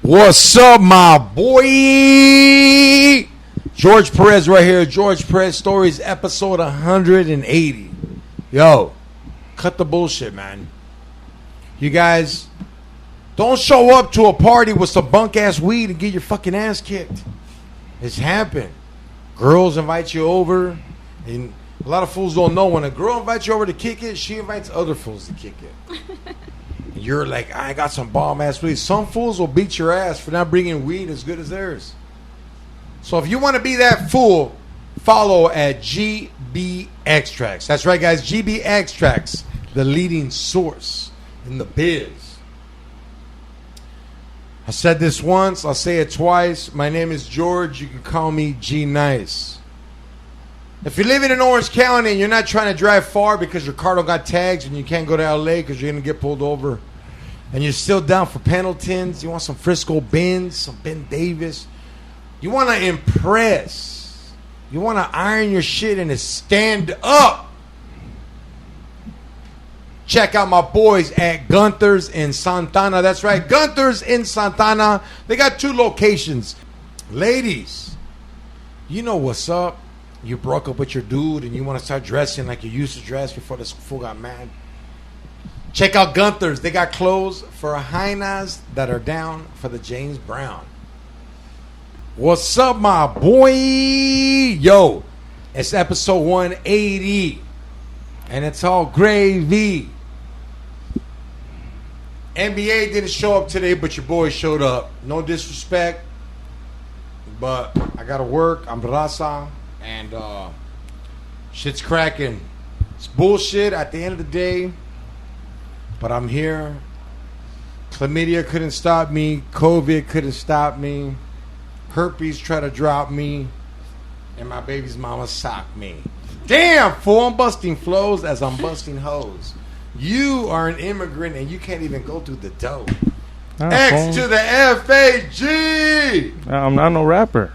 What's up, my boy? George Perez right here. George Perez Stories, episode 180. Yo, cut the bullshit, man. You guys, don't show up to a party with some bunk-ass weed and get your fucking ass kicked. It's happened. Girls invite you over, and a lot of fools don't know when a girl invites you over to kick it, she invites other fools to kick it. You're like, I got some bomb-ass weed. Some fools will beat your ass for not bringing weed as good as theirs. So if you want to be that fool, follow at GB Extracts. That's right, guys. GB Extracts, the leading source in the biz. I said this once. I'll say it twice. My name is George. You can call me G Nice. If you're living in Orange County and you're not trying to drive far because your car don't got tags and you can't go to LA because you're going to get pulled over, and you're still down for Pendletons, you want some Frisco Benz, some Ben Davis, you want to impress, you want to iron your shit and stand up, check out my boys at Gunther's in Santana. That's right, Gunther's in Santana. They got 2 locations. Ladies, you know what's up. You broke up with your dude and you want to start dressing like you used to dress before this fool got mad. Check out Gunther's. They got clothes for hyenas that are down for the James Brown. What's up, my boy? Yo, it's episode 180. And it's all gravy. NBA didn't show up today, but your boy showed up. No disrespect, but I got to work. I'm raza. And shit's cracking. It's bullshit at the end of the day. But I'm here. Chlamydia couldn't stop me. COVID couldn't stop me. Herpes tried to drop me. And my baby's mama socked me. Damn, fool. I'm busting flows as I'm busting hoes. You are an immigrant and you can't even go through the dough. X to the F-A-G. I'm not no rapper.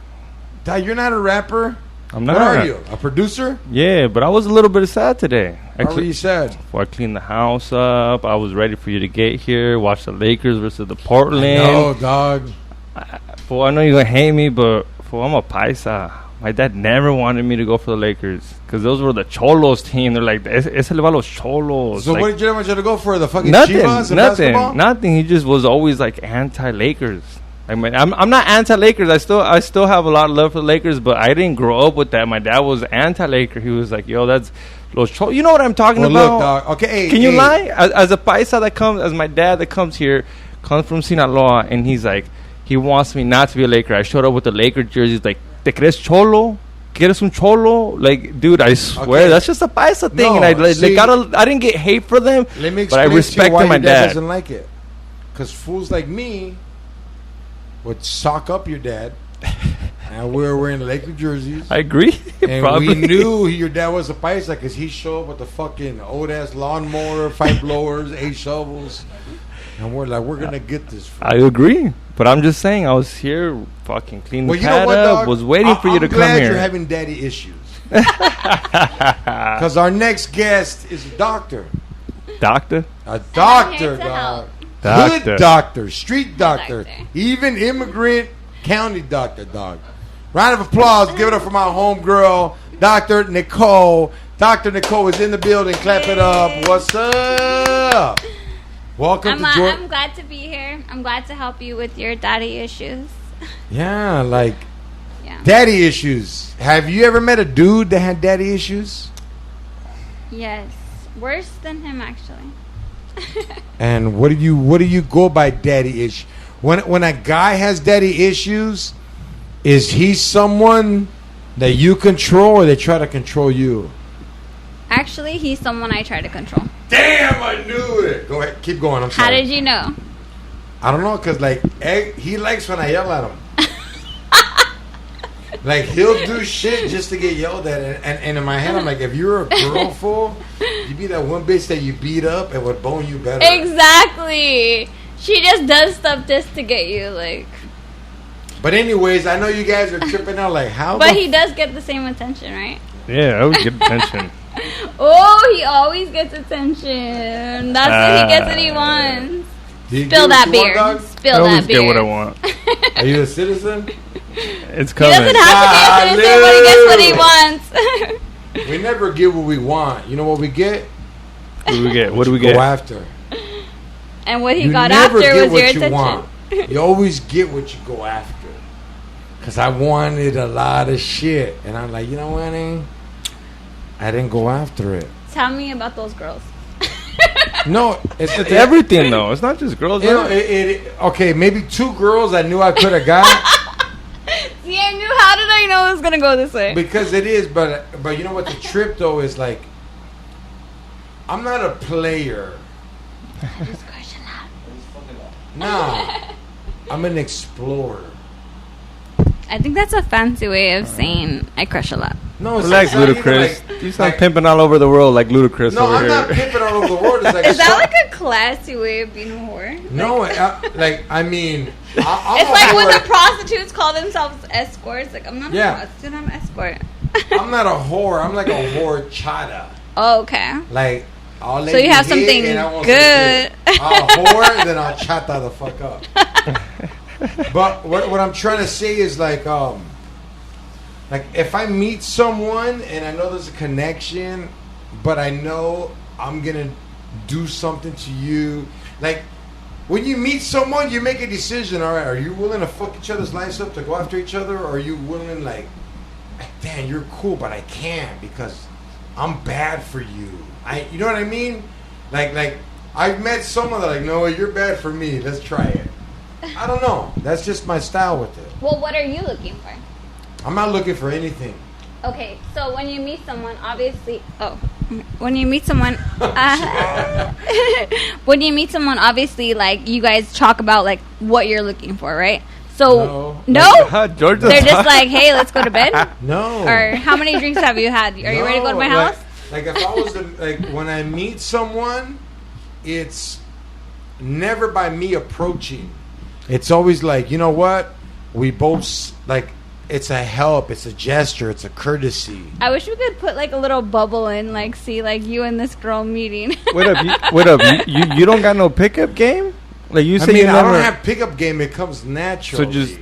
Dad, you're not a rapper? I'm not. What are you? A producer? Yeah, but I was a little bit sad today. Why were you sad? Before I cleaned the house up, I was ready for you to get here, watch the Lakers versus the Portland. No, dog. I know you're going to hate me, but I'm a paisa. My dad never wanted me to go for the Lakers because those were the Cholos team. They're like, ese le va a los Cholos. So like, what did you want you to go for? The fucking nothing, Chivas and basketball? Nothing. He just was always like anti-Lakers. I mean, I'm not anti-Lakers. I still have a lot of love for the Lakers, but I didn't grow up with that. My dad was anti-Laker. He was like, "Yo, that's los Cholos." You know what I'm talking about? Look, dog. Okay, can you lie? As a paisa that comes, as my dad that comes here, comes from Sinaloa, and he's like, he wants me not to be a Laker. I showed up with the Laker jerseys. Like, ¿te crees cholo? ¿Quieres un cholo? Like, dude, I swear that's just a paisa thing. No, and I didn't get hate for them, let me but I respected my dad. Doesn't like it because fools like me would sock up your dad, and we were wearing Laker jerseys. I agree. And we knew your dad was a paisa because he showed up with the fucking old-ass lawnmower, 5 blowers, 8 shovels. And we're like, we're going to get this. I agree. But I'm just saying, I was here fucking cleaning the pad up, was waiting for you to come here. I'm glad you're having daddy issues. Because our next guest is a doctor. Doctor? A doctor, dog. Good doctor, street doctor, even immigrant county doctor, dog. Round of applause. Give it up for my homegirl, Dr. Nicole. Dr. Nicole is in the building. Clap it up. What's up? Welcome to Georgia. I'm glad to be here. I'm glad to help you with your daddy issues. Yeah, daddy issues. Have you ever met a dude that had daddy issues? Yes. Worse than him, actually. And what do you go by daddy issue? When a guy has daddy issues, is he someone that you control or they try to control you? Actually, he's someone I try to control. Damn, I knew it. Go ahead, keep going. I'm sorry. How did you know? I don't know, cause he likes when I yell at him. Like, he'll do shit just to get yelled at. And in my head, I'm like, if you're a girl fool, you'd be that one bitch that you beat up and would bone you better. Exactly. She just does stuff just to get you, like. But anyways, I know you guys are tripping out, like, how? But he does get the same attention, right? Yeah, I always get attention. Oh, he always gets attention. That's what he gets what he wants. Spill that beer. spill I always that beer. get what I want. Are you a citizen? It's He coming. doesn't have to be a citizen when he gets what he wants. We never get what we want. You know what we get? What do we get? What do we Go get? after. And what he You got never after get was what your you attention. want. You always get what you go after. Because I wanted a lot of shit. And I'm like, you know what, I didn't go after it. Tell me about those girls. No, it's Everything though. It's not just girls. You know, right? okay, maybe 2 girls I knew I could have got. See, I knew. How did I know it was gonna go this way? Because it is, but you know what the trip though is like. I'm not a player. Just question that. Nah, I'm an explorer. I think that's a fancy way of saying I crush a lot. No, it's Relax, not even Ludacris. You sound like- pimping all over the world like Ludacris No, over I'm here. not pimping all over the world. It's like Is that like a classy way of being a whore? No, I mean, I'm It's a like when whore. the prostitutes call themselves escorts. Like, I'm not Yeah. a prostitute, I'm an escort. I'm not a whore. I'm like a whore chata. Oh, okay. Like, I'll let So you have hit something and I won't good. say shit. I'll whore, then I'll chata the fuck up. But what I'm trying to say is like if I meet someone and I know there's a connection, but I know I'm gonna do something to you, like when you meet someone, you make a decision. All right, are you willing to fuck each other's lives up to go after each other, or are you willing like, damn, you're cool, but I can't because I'm bad for you. You know what I mean? Like I've met someone that like, no, you're bad for me. Let's try it. I don't know. That's just my style with it. Well, what are you looking for? I'm not looking for anything. Okay, so when you meet someone, obviously, when you meet someone, obviously, like you guys talk about like what you're looking for, right? So no? George, They're just like, hey, let's go to bed. No. Or how many drinks have you had? Are you ready to go to my house? Like if I was when I meet someone, it's never by me approaching. It's always like, you know what? We both like. It's a help. It's a gesture. It's a courtesy. I wish we could put like a little bubble in, like see like you and this girl meeting. Wait up. You don't got no pickup game? Like you say, I mean, you I never don't have pickup game. It comes naturally. So just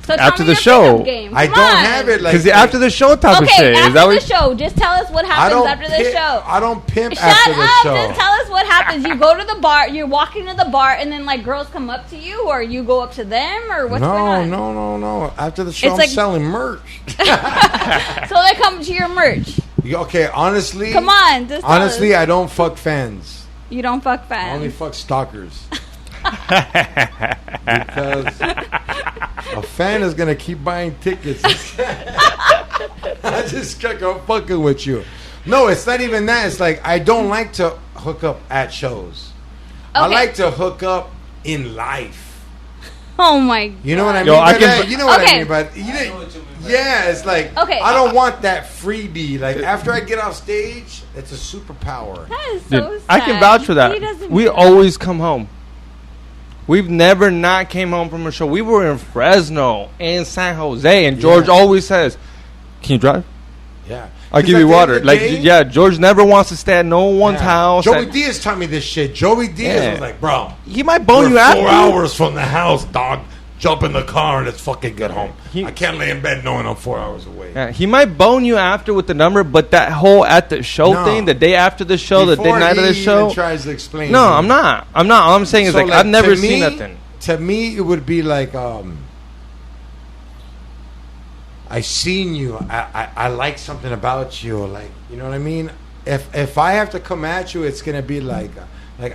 So after tell me the your show. pickup game. I Come don't on. have it like because after the show type of Okay, shit. Is after that the what? show, just tell us what I happens don't after the pimp- show. I don't pimp Shut after the up! show. Just tell us what happens. You go to the bar. You're walking to the bar, and then like girls come up to you, or you go up to them, or what's going on? No. After the show, It's I'm like- selling merch. So they come to your merch. Okay, honestly. Come on, just tell Honestly, us. I don't fuck fans. You don't fuck I fans. only fuck stalkers. Because a fan is gonna keep buying tickets. I just kept on fucking with you. No, it's not even that. It's like I don't like to hook up at shows. I Okay. like to hook up in life. Oh my! You know what I mean? Yo, I by can- that? You know what I Okay. mean? But yeah, it's like Okay. I don't want that freebie. Like after I get off stage, it's a superpower. That is so Dude, sad. I can vouch for He that. doesn't We do that. always come home. We've never not came home from a show. We were in Fresno and San Jose, and George Yeah. always says, "Can you drive? Yeah, I'll 'Cause give at you the end water." of the Like, day- yeah, George never wants to stay at no one's Yeah. house. Joey And Diaz taught me this shit. Joey Diaz Yeah. was like, bro, he might bone we're you after. 4 hours from the house, dog. Jump in the car and let's fucking get home. He- I can't lay in bed knowing I'm 4 hours away. Yeah, he might bone you after with the number, but that whole at the show No. thing, the day after the show, the day Before night of the he show. even tries to explain. No, it. I'm not. All I'm saying is So, like I've never to seen me- nothing. To me, it would be like, I seen you. I like something about you. Like, you know what I mean? If I have to come at you, it's gonna be like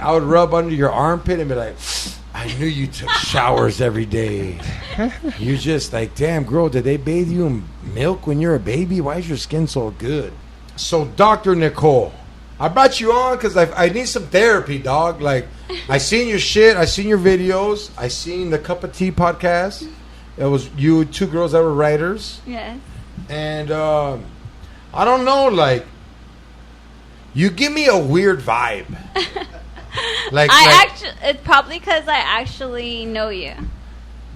I would rub under your armpit and be like, I knew you took showers every day. You just like, damn girl, did they bathe you in milk when you're a baby? Why is your skin so good? So, Dr. Nicole, I brought you on because I need some therapy, dog. Like, I seen your shit. I seen your videos. I seen the Cup of Tea podcast. It was you, 2 girls that were writers. Yes. And I don't know, like, you give me a weird vibe. It's probably because I actually know you.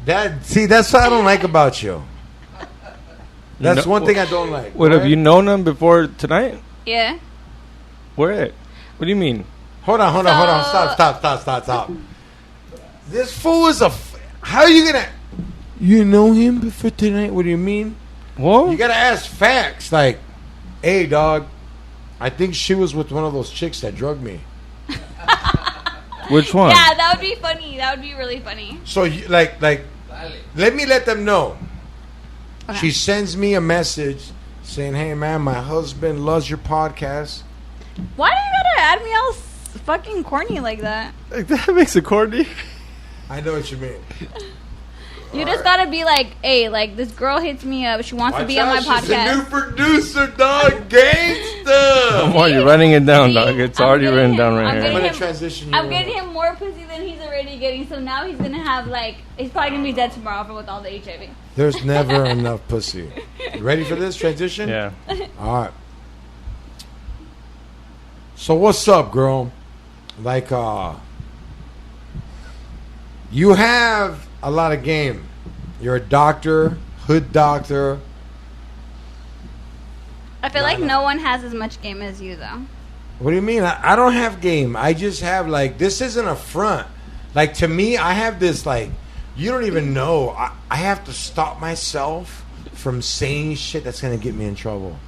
That's what I don't like about you. That's one thing I don't like. What, have right? you known him before tonight? Yeah. Where at? What do you mean? Hold on. Stop. This fool is How are you gonna? You know him before tonight? What do you mean? What? You gotta ask facts. Like, hey, dog, I think she was with one of those chicks that drugged me. Which one? Yeah, that would be funny. That would be really funny. So, let them know. Okay. She sends me a message saying, "Hey, man, my husband loves your podcast." Why do you gotta add me all fucking corny like that? Like, that makes it corny. I know what you mean. You just gotta be like, hey, like, this girl hits me up. She wants to be on my podcast. She's a new producer, dog. Gangsta. Come on, you're running it down, dog. It's already written down right here. I'm gonna transition you. I'm getting him more pussy than he's already getting. So now he's gonna have, like, he's probably gonna be dead tomorrow with all the HIV. There's never enough pussy. You ready for this transition? Yeah. All right. So what's up, girl? Like, you have a lot of game. You're a doctor, hood doctor. I feel like no one has as much game as you, though. What do you mean? I don't have game. I just have, like, this isn't a front. Like, to me, I have this, like, you don't even know. I have to stop myself from saying shit that's going to get me in trouble.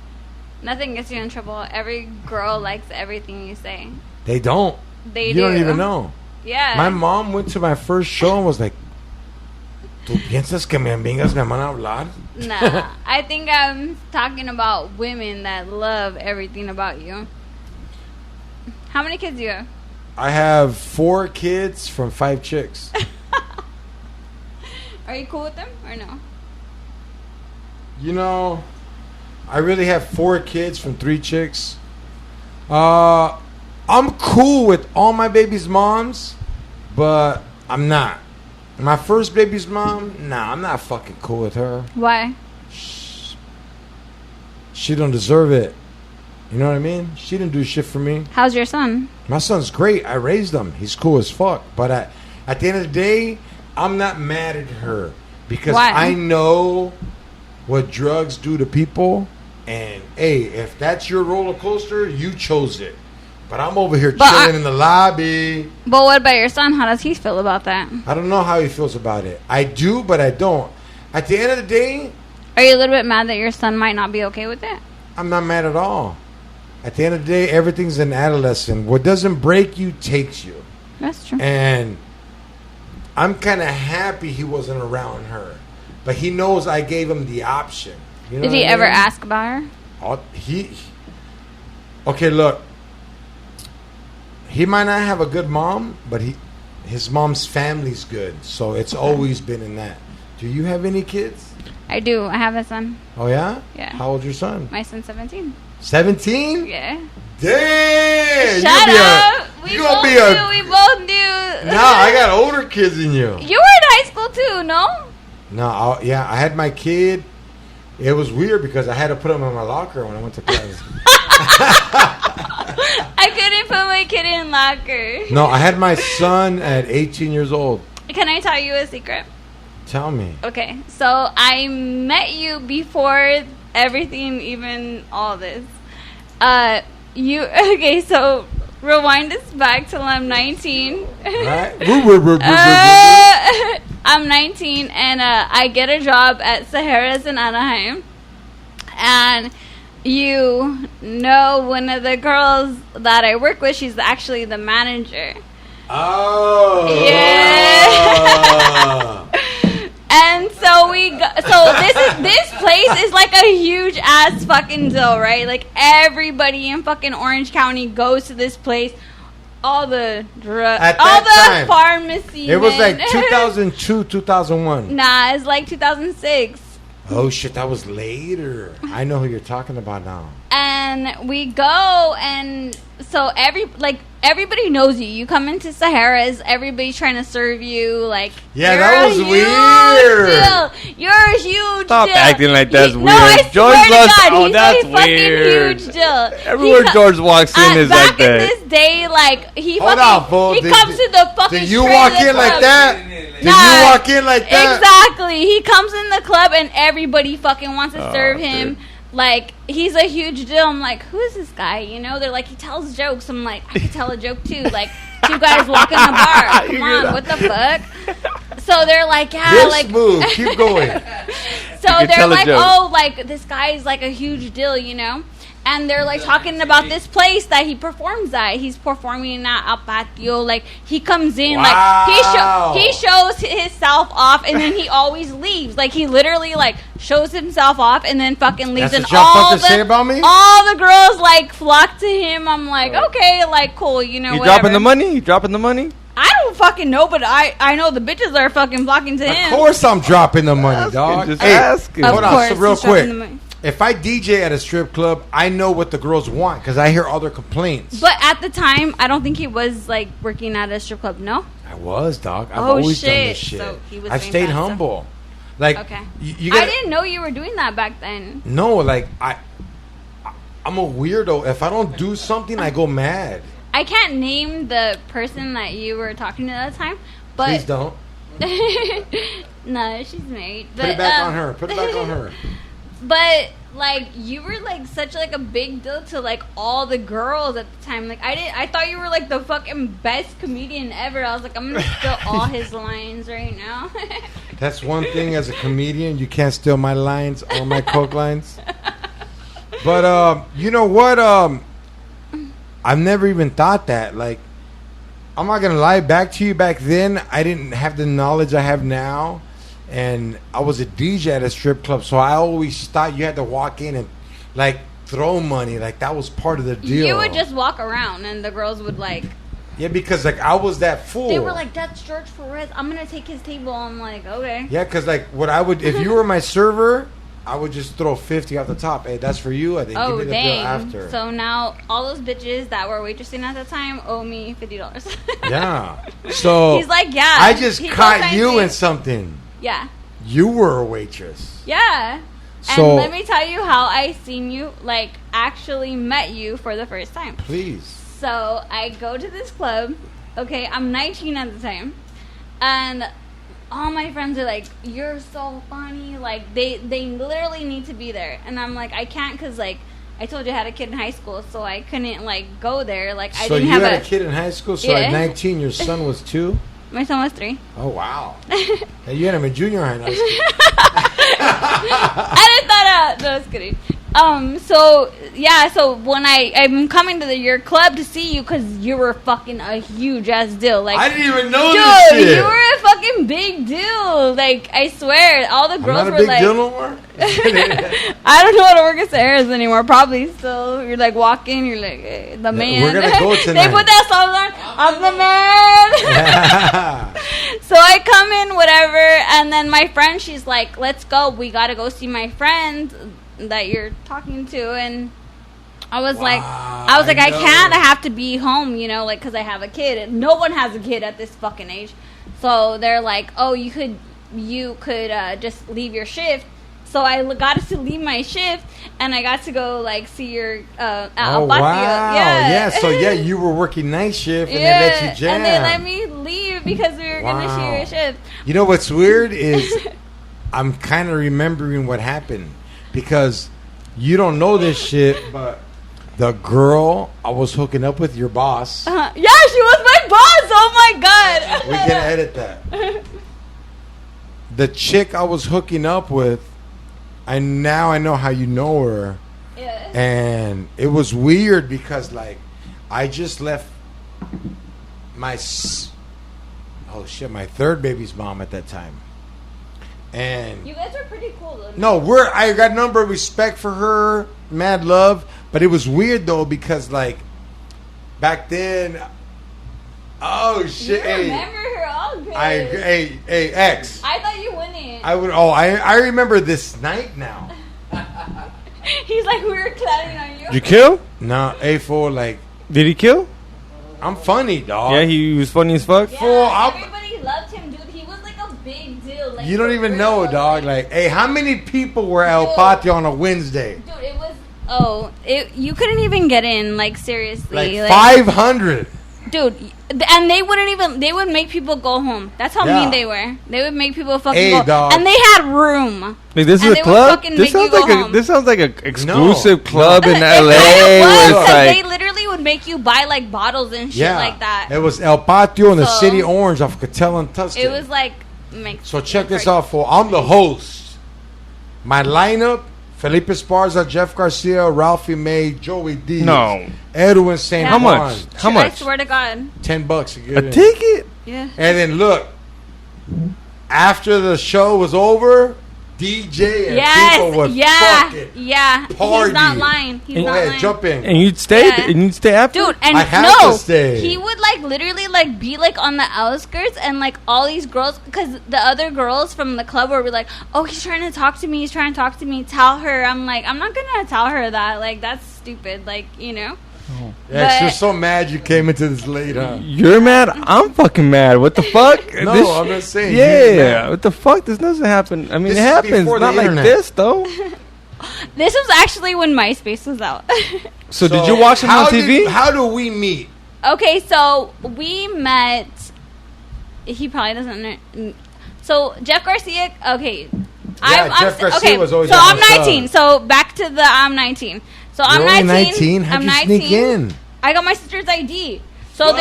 Nothing gets you in trouble. Every girl likes everything you say. They don't. They you do. You don't even know. Yeah. My mom went to my first show and was like, ¿Tú piensas que mis amigas me van a hablar? Nah. I think I'm talking about women that love everything about you. How many kids do you have? I have 4 kids from 5 chicks. Are you cool with them or no? You know, I really have 4 kids from 3 chicks. I'm cool with all my baby's moms, but I'm not. My first baby's mom, nah, I'm not fucking cool with her. Why? She don't deserve it. You know what I mean? She didn't do shit for me. How's your son? My son's great. I raised him. He's cool as fuck. But at the end of the day, I'm not mad at her because Why? I know what drugs do to people. And, hey, if that's your roller coaster, you chose it. But I'm over here chilling in the lobby. But what about your son? How does he feel about that? I don't know how he feels about it. I do, but I don't. At the end of the day... Are you a little bit mad that your son might not be okay with it? I'm not mad at all. At the end of the day, everything's an adolescent. What doesn't break you takes you. That's true. And I'm kind of happy he wasn't around her. But he knows I gave him the option. You know Did he ever ask about her? Okay, look. He might not have a good mom, but his mom's family's good. So it's always been in that. Do you have any kids? I do. I have a son. Oh, yeah? Yeah. How old's your son? My son's 17. 17? Yeah. Damn! Shut up! We both do. Nah, I got older kids than you. You were in high school too, no? No, I had my kid. It was weird because I had to put him in my locker when I went to class. I couldn't put my kid in locker. No, I had my son at 18 years old. Can I tell you a secret? Tell me. Okay, so I met you before everything, even all this. Okay, so rewind us back till I'm 19. Right? I'm 19 and I get a job at Sahara's in Anaheim. And you know one of the girls that I work with, she's actually the manager. Oh. Yeah. And so this place is like a huge ass fucking deal, right? Like everybody in fucking Orange County goes to this place. All the pharmacy. It was like 2002, 2001. Nah, it's like 2006. Oh shit, that was later. I know who you're talking about now. And we go, and so everybody knows you. You come into Sahara's, everybody's trying to serve you. Like, yeah, that was weird. You're a huge Stop deal. acting like that's weird. No, I George swear to God, oh, he's that's a fucking weird. huge deal. Everywhere George walks in is like that. Back in this day, like he Hold fucking on, fool. he comes to the fucking. Did you walk in like that? Did you walk in like that? Exactly. He comes in the club and everybody fucking wants to serve him. Dude. Like, he's a huge deal. I'm like, who is this guy? You know, they're like, he tells jokes. I'm like, I could tell a joke too. Like, You guys walk in the bar. Come on, what the fuck? So they're like, yeah, This like move. Keep going. So can they're tell a like, joke. oh, like this guy's like a huge deal, you know? And they're like talking about this place that he performs at. He's performing at El Patio. Like he comes in, Wow. like he shows himself off, and then he always leaves. Like he literally like shows himself off and then fucking leaves. That's And what y'all all fuckers say about me? all the girls like flock to him. I'm like, okay, like cool, you know. You whatever. dropping the money? You dropping the money? I don't fucking know, but I know the bitches are fucking flocking to him. Of course I'm dropping the money, dog. Just Hey, asking. Of hold on, course, so real he's dropping the quick. money. If I DJ at a strip club, I know what the girls want because I hear all their complaints. But at the time, I don't think he was like working at a strip club. No. I was, dog. I've Oh, always done shit. this shit. So he was I've doing stayed bad stuff. humble. Like, Okay. you I gotta, didn't know you were doing that back then. No, like I'm a weirdo. If I don't do something, I go mad. I can't name the person that you were talking to at the time, but Please don't. no, she's married. But, Put it back on her. Put it back on her. But like you were like such like a big deal to like all the girls at the time. Like I thought you were like the fucking best comedian ever. I was like, I'm gonna steal all his lines right now. That's one thing as a comedian. You can't steal my lines or my coke lines. But you know what? I've never even thought that. Like, I'm not gonna lie. Back to you. Back then, I didn't have the knowledge I have now, and I was a DJ at a strip club. So I always thought you had to walk in and like throw money. Like that was part of the deal. You would just walk around, and the girls would like. Yeah, because like I was that fool. They were like, "That's George Perez. I'm gonna take his table." I'm like, "Okay." Yeah, because like what I would, if you were my server, I would just throw 50 off the top. Hey, that's for you. I think. Oh Give me the bill dang! after. So now all those bitches that were waitressing at the time owe me $50. Yeah. So He's like, yeah. I just He caught co-signs you me. in something. Yeah. You were a waitress. Yeah. So- And let me tell you how I seen you, like actually met you for the first time. Please. So I go to this club. Okay, I'm 19 at the time, and all my friends are like, "You're so funny!" Like they literally need to be there, and I'm like, I can't because like I told you I had a kid in high school, so I couldn't like go there. Like I So didn't you have had a kid in high school. So Yeah. at 19, your son was 2. My son was 3. Oh wow. Hey, you had him in junior high. Nice. I didn't thought out. No, I was kidding. So yeah, so when I'm coming to your club to see you because you were fucking a huge ass deal. Like I didn't even know dude, this shit. you were a fucking big deal. Like I swear, all the I'm girls not a were big like, deal no more. I don't know how to work at Sahara's anymore. Probably still. You're like walking. You're like the man. we're gonna go They tonight. put that song on. I'm the man. So I come in, whatever, and then my friend, she's like, "Let's go. We gotta go see my friend that you're talking to." And I was like, I I know. can't. I have to be home, you know, like because I have a kid. And no one has a kid at this fucking age. So they're like, "Oh, you could just leave your shift." So I got to leave my shift, and I got to go like see your Oh El wow. Patio. Yeah. So yeah, you were working night shift, and they let you jam. and they let me leave because we were gonna Wow. share your shift. You know what's weird is I'm kind of remembering what happened because you don't know this shit, but the girl I was hooking up with, your boss, Yeah, she was my boss. Oh my god. we can edit that. The chick I was hooking up with, I know how you know her, Yeah. and it was weird because like I just left my my third baby's mom at that time. And You guys are pretty cool though. no, I got a number of respect for her, mad love, but it was weird though because like back then, oh You shit, remember her all good. hey X, I thought you wouldn't. I remember this night now. He's like, we were clowning on you. Did you kill? No, fool, like Did he kill? I'm funny, dog. Yeah, he was funny as fuck. Yeah, Fool, I'm- everybody loved him, dude. He was like a big deal. Like, You don't for even real, know, dog. Like, hey, how many people were at El Dude. Patio on a Wednesday? Dude, it was. Oh, you couldn't even get in. Like seriously, Like 500. dude. And they wouldn't even. They would make people go home. That's how Yeah. mean they were. They would make people fucking Hey, go. dog. And they had room. Like this And is they a would club. fucking This make you sounds like go a home. this sounds like an exclusive No. club in It LA. was, Where it's 'cause like they literally would make you buy like bottles and shit like that. It was El Patio in the So, City Orange off Cattell and Tustin. It was like So check this out, for I'm the host. My lineup: Felipe Esparza, Jeff Garcia, Ralphie May, Joey D. No. Edwin St. Yeah. How much? How I much? swear to God. $10 to get A in. ticket? Yeah. And then look, after the show was over, DJ and people would fucking party. He's not lying. He's Go not ahead, lying. jump in. And you'd stay? Yeah. And you'd stay after? Dude, and I had to stay. he would like literally like be like on the outskirts, and like all these girls, because the other girls from the club were like, oh, he's trying to talk to me, tell her. I'm like, I'm not gonna tell her that, like, that's stupid, like, you know. Yeah, you're so mad you came into this late, huh? You're mad? I'm fucking mad. What the fuck? No, I'm not saying. Yeah, what the fuck? This doesn't happen. I mean, This it is happens. before the Not like internet. this, though. This was actually when MySpace was out. So did you watch him on TV? How do we meet? Okay, so we met. He probably doesn't know. So Jeff Garcia. Okay, Jeff Garcia was always so on I'm the 19. So back to the I'm 19. So I'm You're only 19. How'd I'm you 19. sneak in? I got my sister's ID. So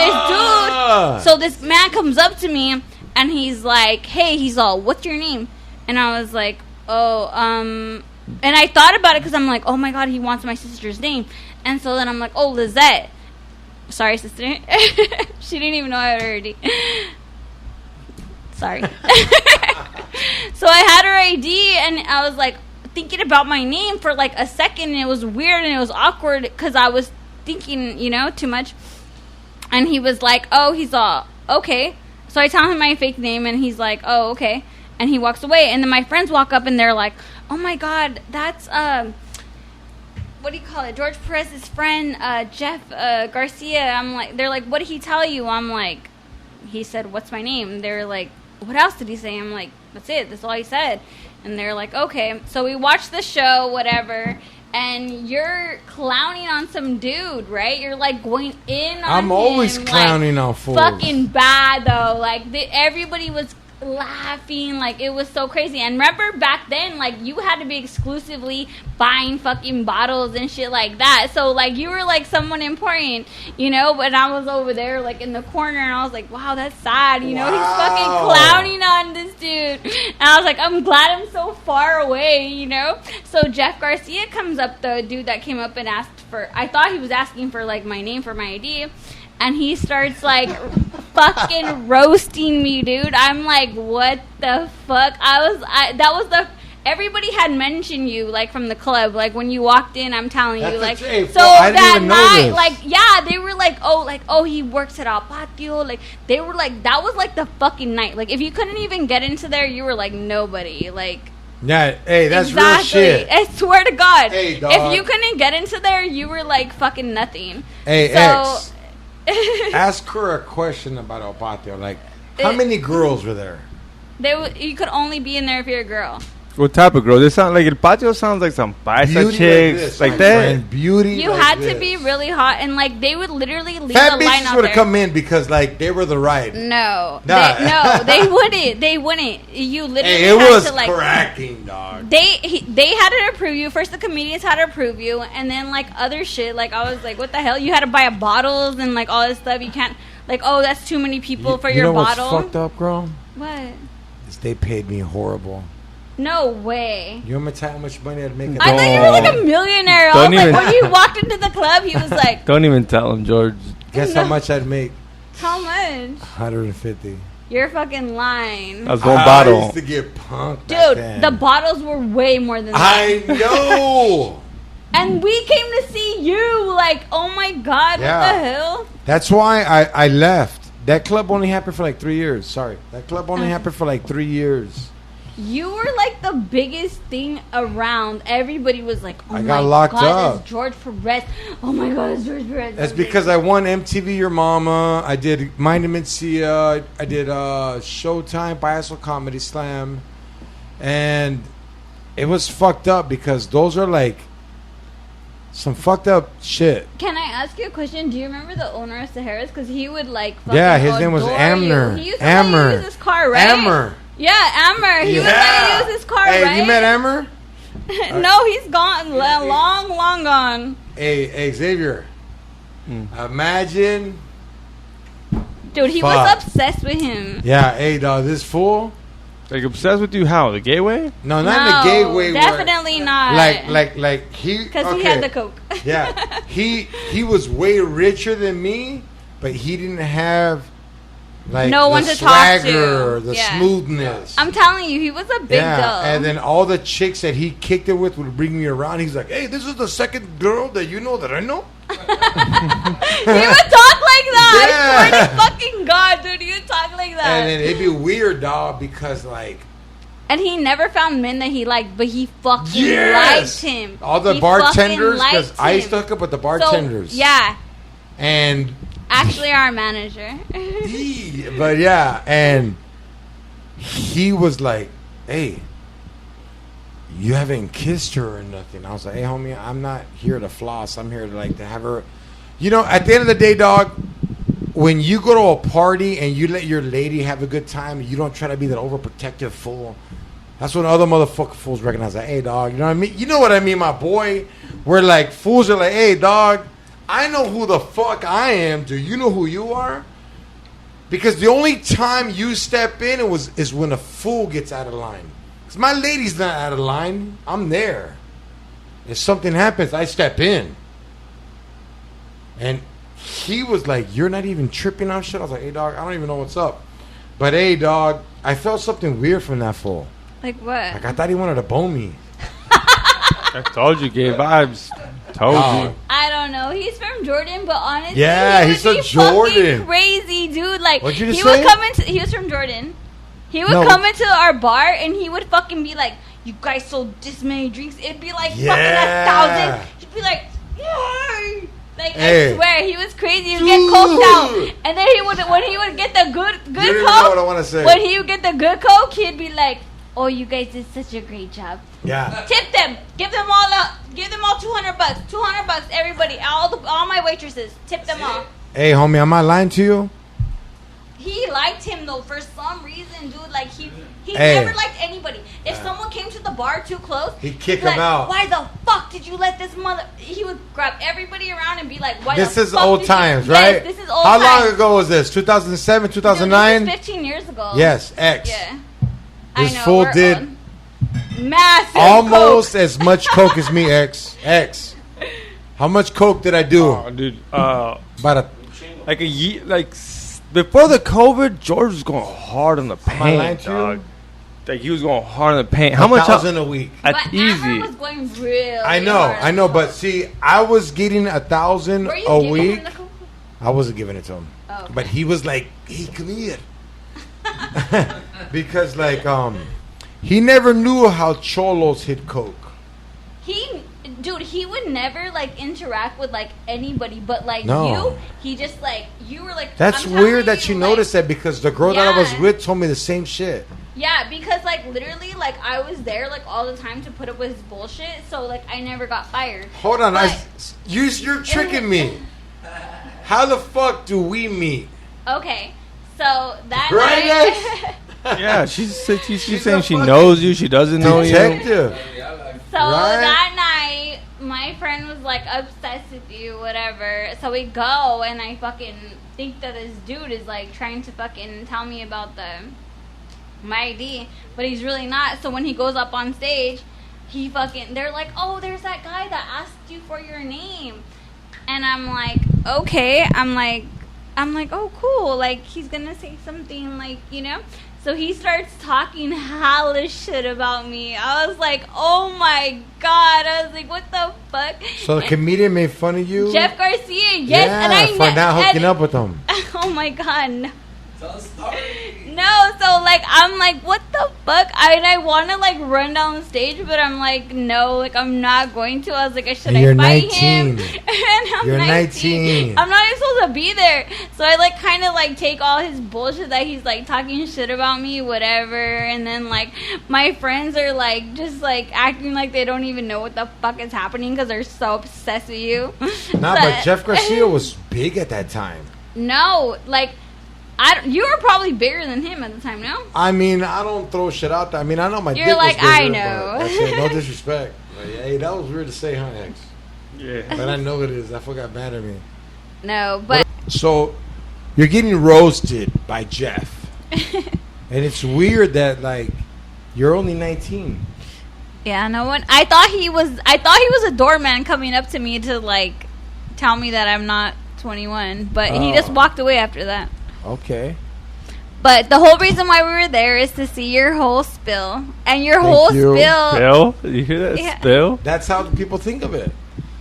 this man comes up to me and he's like, "Hey," he's all, "What's your name?" And I was like, "Oh, and I thought about it because I'm like, oh my God, he wants my sister's name. And so then I'm like, oh, Lizette. Sorry, sister. She didn't even know I had her ID. Sorry. So I had her ID, and I was like thinking about my name for like a second, and it was weird and it was awkward because I was thinking, you know, too much. And he was like, oh, he's all, okay. So I tell him my fake name, and he's like, oh, okay. And he walks away, and then my friends walk up, and they're like, oh my God, that's what do you call it? George Perez's friend, Jeff Garcia. I'm like, they're like, what did he tell you? I'm like, he said, what's my name? They're like, what else did he say? I'm like, that's it. That's all he said. And they're like, okay. So we watched the show, whatever. And you're clowning on some dude, right? You're like going in on I'm him, always clowning like, on fools. Fucking bad though. Like everybody was laughing, like it was so crazy. And remember back then, like you had to be exclusively buying fucking bottles and shit like that. So like you were like someone important, you know. But I was over there like in the corner, and I was like, wow, that's sad, you know. He's fucking clowning on this dude, and I was like, I'm glad I'm so far away, you know. So Jeff Garcia comes up, the dude that came up and asked for, I thought he was asking for like my name for my ID. And he starts like fucking roasting me, dude. I'm like, what the fuck? That was the, everybody had mentioned you like from the club, like when you walked in. I'm telling you, like, so that night, like, yeah, they were like, oh, he works at El Patio. Like, they were like, that was like the fucking night. Like, if you couldn't even get into there, you were like nobody. Like, yeah, hey, that's real shit. I swear to God, hey, dog. If you couldn't get into there, you were like fucking nothing. Hey, so, X. Ask her a question about El Patio. Like, how many girls were there? You could only be in there if you're a girl. What type of girl? This sound like El Patio sounds like some paisa chicks, like that. Beauty. You like had this. to be really hot, and like they would literally leave Fat the line bitches out would there. have come in because like they were the ride. No, Nah. they wouldn't. They wouldn't. You literally Hey, it had was to like cracking, dog. They had to approve you. First, the comedians had to approve you, and then like other shit. Like I was like, what the hell? You had to buy bottles and like all this stuff. You can't like, oh, that's too many people for your bottle. You know what's fucked up, girl? What? Is they paid me horrible. No way. You want me to tell you how much money I'd make? I thought you were like a millionaire. I was like, when you walked into the club, he was like, don't even tell him, George. Guess how much I'd make? How much? 150. You're fucking lying. That's one bottle. I used to get punked. Dude, the bottles were way more than that. I know. And we came to see you. Like, oh my God, Yeah. what the hell? That's why I left. That club only happened for like 3 years. Sorry. That club only happened for like 3 years. You were like the biggest thing around. Everybody was like, oh I my got locked God, up. it's George Perez. Oh my God, it's George Perez. That's because I won MTV Your Mama. I did Mind and Mencia. I did Showtime Payaso Comedy Slam. And it was fucked up because those are like some fucked up shit. Can I ask you a question? Do you remember the owner of Sahara's? Because he would like fucking Yeah, his name was adore Amner. you. He used to let you use his car, right? Ammer. Yeah, Ammer. He would let you use his car, hey, right? you met Ammer? No, he's gone. Long gone. Hey, Xavier. Imagine. Dude, he Fuck. was obsessed with him. Yeah, hey, dog, this fool. Like obsessed with you? How? The gay way? No, not in the gay way. Definitely not. Like he. Because he had the coke. Yeah, he was way richer than me, but he didn't have like no one the to talk swagger, to. the smoothness. I'm telling you, he was a big girl. And then all the chicks that he kicked it with would bring me around. He's like, "Hey, this is the second girl that you know that I know." He would talk like that. I swear to fucking God, dude, he would talk like that. And then it'd be weird, dog, because like. And he never found men that he liked, but he fucking liked him. All the he bartenders, because liked I used him. to hook up with the bartenders. So, yeah. And. Actually, our manager. But yeah, and he was like, "Hey, you haven't kissed her or nothing." I was like, "Hey, homie, I'm not here to floss. I'm here to like to have her." You know, at the end of the day, dog, when you go to a party and you let your lady have a good time, you don't try to be that overprotective fool. That's when other motherfucking fools recognize that. Hey, dog, you know what I mean? You know what I mean, my boy? Where like fools are like, "Hey, dog, I know who the fuck I am. Do you know who you are?" Because the only time you step in is when a fool gets out of line. Because my lady's not out of line. I'm there. If something happens, I step in. And he was like, "You're not even tripping on shit?" I was like, "Hey, dog, I don't even know what's up." But, hey, dog, I felt something weird from that fool. Like what? Like, I thought he wanted to bone me. I told you, gay vibes. Told you. I don't know. He's from Jordan, but honestly, Yeah, he he's would be from Jordan. fucking crazy, dude. Like, What'd you just he say? would come into. He was from Jordan. He would come into our bar and he would fucking be like, "You guys sold this many drinks." It'd be like fucking 1,000. He'd be like, "Yay!" Like, Hey. I swear, he was crazy. He'd get coked out, and then when he would get the good You don't even coke. know what I want to say. When he would get the good coke, he'd be like, "Oh, you guys did such a great job. Yeah. Tip them. Give them all $200. $200, everybody. All my waitresses. Tip them all." Hey, homie, am I lying to you? He liked him though for some reason, dude. Like he Hey. never liked anybody. If someone came to the bar too close, He'd kick he'd be him like, out. "Why the fuck did you let this mother?" He would grab everybody around and be like, "Why This the is fuck old did you-" times, Yes, right? this is old How times. long ago was this? 2007, Dude, 2009? this was 15 years ago. Yes, X. Yeah. This I know, fool we're did old. Massive almost coke. as much coke as me, X. How much coke did I do? Oh, dude. About Like a year, before the COVID, George was going hard on the Am I lying paint, to you? dog. Like he was going hard on the paint. How much? 1,000 a week. That's But easy. Amber was going real. I know, but see, I was getting 1,000 Were you a giving week. him the coke? I wasn't giving it to him, Oh, okay. but he was like, "Hey, come here," because he never knew how cholos hit coke. He would never like interact with like anybody, but like No. he just like you were like. That's I'm telling weird that you like, noticed that because the girl that I was Yeah. with told me the same shit. Yeah, because like literally like I was there like all the time to put up with his bullshit, so like I never got fired. Hold on, But- you're tricking me. How the fuck do we meet? Okay, so that Right, night. Yeah, she's saying a she fucking knows you. She doesn't know you. Detective. So Right? that night, my friend was like obsessed with you, whatever. So we go, and I fucking think that this dude is like trying to fucking tell me about my ID, but he's really not. So when he goes up on stage, they're like, "Oh, there's that guy that asked you for your name," and I'm like, "Okay," I'm like, "Oh, cool." Like he's gonna say something like, you know. So he starts talking hella shit about me. I was like, "Oh my God." I was like, "What the fuck?" So the comedian made fun of you? Jeff Garcia, yes. Yeah, And I for not hooking up with him. Oh my God, no. No, so like I'm like, what the fuck? I want to like run down stage, but I'm like, no, like I'm not going to. I was like, should And I you're fight 19. him? And I'm You're 19. 19. I'm not even supposed to be there. So I like kind of like take all his bullshit that he's like talking shit about me, whatever. And then like my friends are like just like acting like they don't even know what the fuck is happening because they're so obsessed with you. Nah, but Jeff Garcia was big at that time. No, like. You were probably bigger than him at the time, no? I mean, I don't throw shit out there. I mean, I know my You're dick like, was bigger, I know. but that's it. No disrespect. But, hey, that was weird to say, huh, X? Yeah. But I know it is. I forgot mad at me. No, but So you're getting roasted by Jeff, and it's weird that like you're only 19. yeah, no one. I thought he was a doorman coming up to me to like tell me that I'm not 21, but he just walked away after that. Okay. But the whole reason why we were there is to see your whole spill and your Thank whole you. spill. Spill? You hear that? Yeah. Spill? That's how people think of it.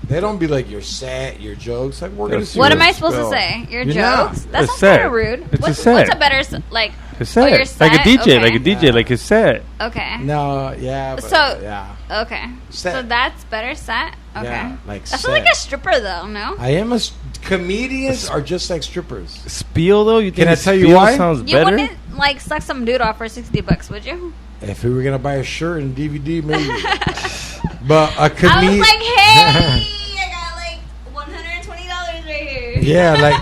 They don't be like your set, your jokes. Like we're gonna see. What your am I supposed spill. to say? Your You're jokes? not. That A sounds set. kind of rude. It's a What's set. a better like? His set. your Like a set? DJ, Okay. like a DJ, Yeah. like his set. Okay. No, yeah. But, So- yeah, Okay. Set. So that's better set. Okay. Yeah, like That's set. like a stripper though. No. I am a comedians are just like strippers. Spiel though? You think Can I tell you spiel why? sounds You better? wouldn't like suck some dude off for $60, would you? If we were gonna buy a shirt and DVD, maybe. But a I was comedian. like, hey, I got like $120 right here. Yeah, like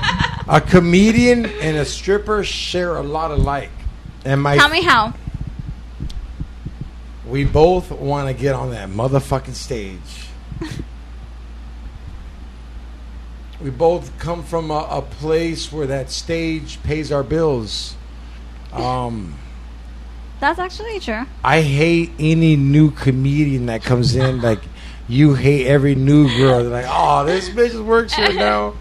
a comedian and a stripper share a lot alike. And Tell me how. we both want to get on that motherfucking stage. We both come from a place where that stage pays our bills. That's actually true. I hate any new comedian that comes in. Like, you hate every new girl. They're like, oh, this bitch works here now.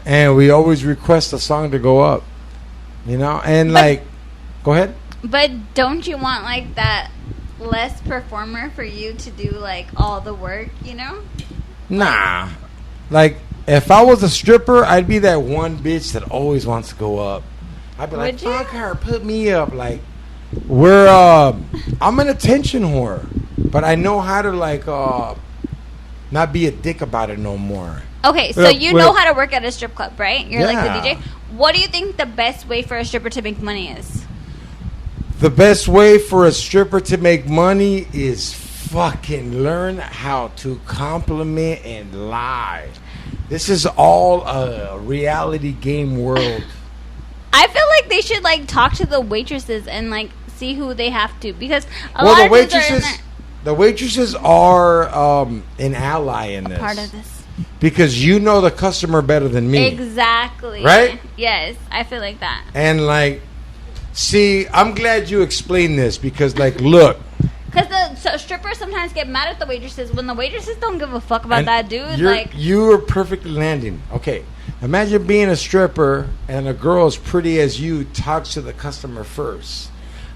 And we always request a song to go up. You know? And, like, go ahead. But don't you want like that less performer for you to do like all the work, you know? Nah. Like, if I was a stripper, I'd be that one bitch that always wants to go up. I'd be like, Would you? fuck her, put me up. Like, I'm an attention whore. But I know how to, like, not be a dick about it no more. Okay, so Wait, you wait. know how to work at a strip club, right? You're like Yeah. the DJ. What do you think the best way for a stripper to make money is? The best way for a stripper to make money is fucking learn how to compliment and lie. This is all a reality game world. I feel like they should like talk to the waitresses and like see who they have to because a Well, lot the of dudes are in waitresses are an ally in there, this. part of this. Because you know the customer better than me. Exactly. Right? Yes, I feel like that. And like, see, I'm glad you explained this because like, look. Because the strippers sometimes get mad at the waitresses when the waitresses don't give a fuck about and that dude. you're perfectly landing. Okay. Imagine being a stripper and a girl as pretty as you talks to the customer first.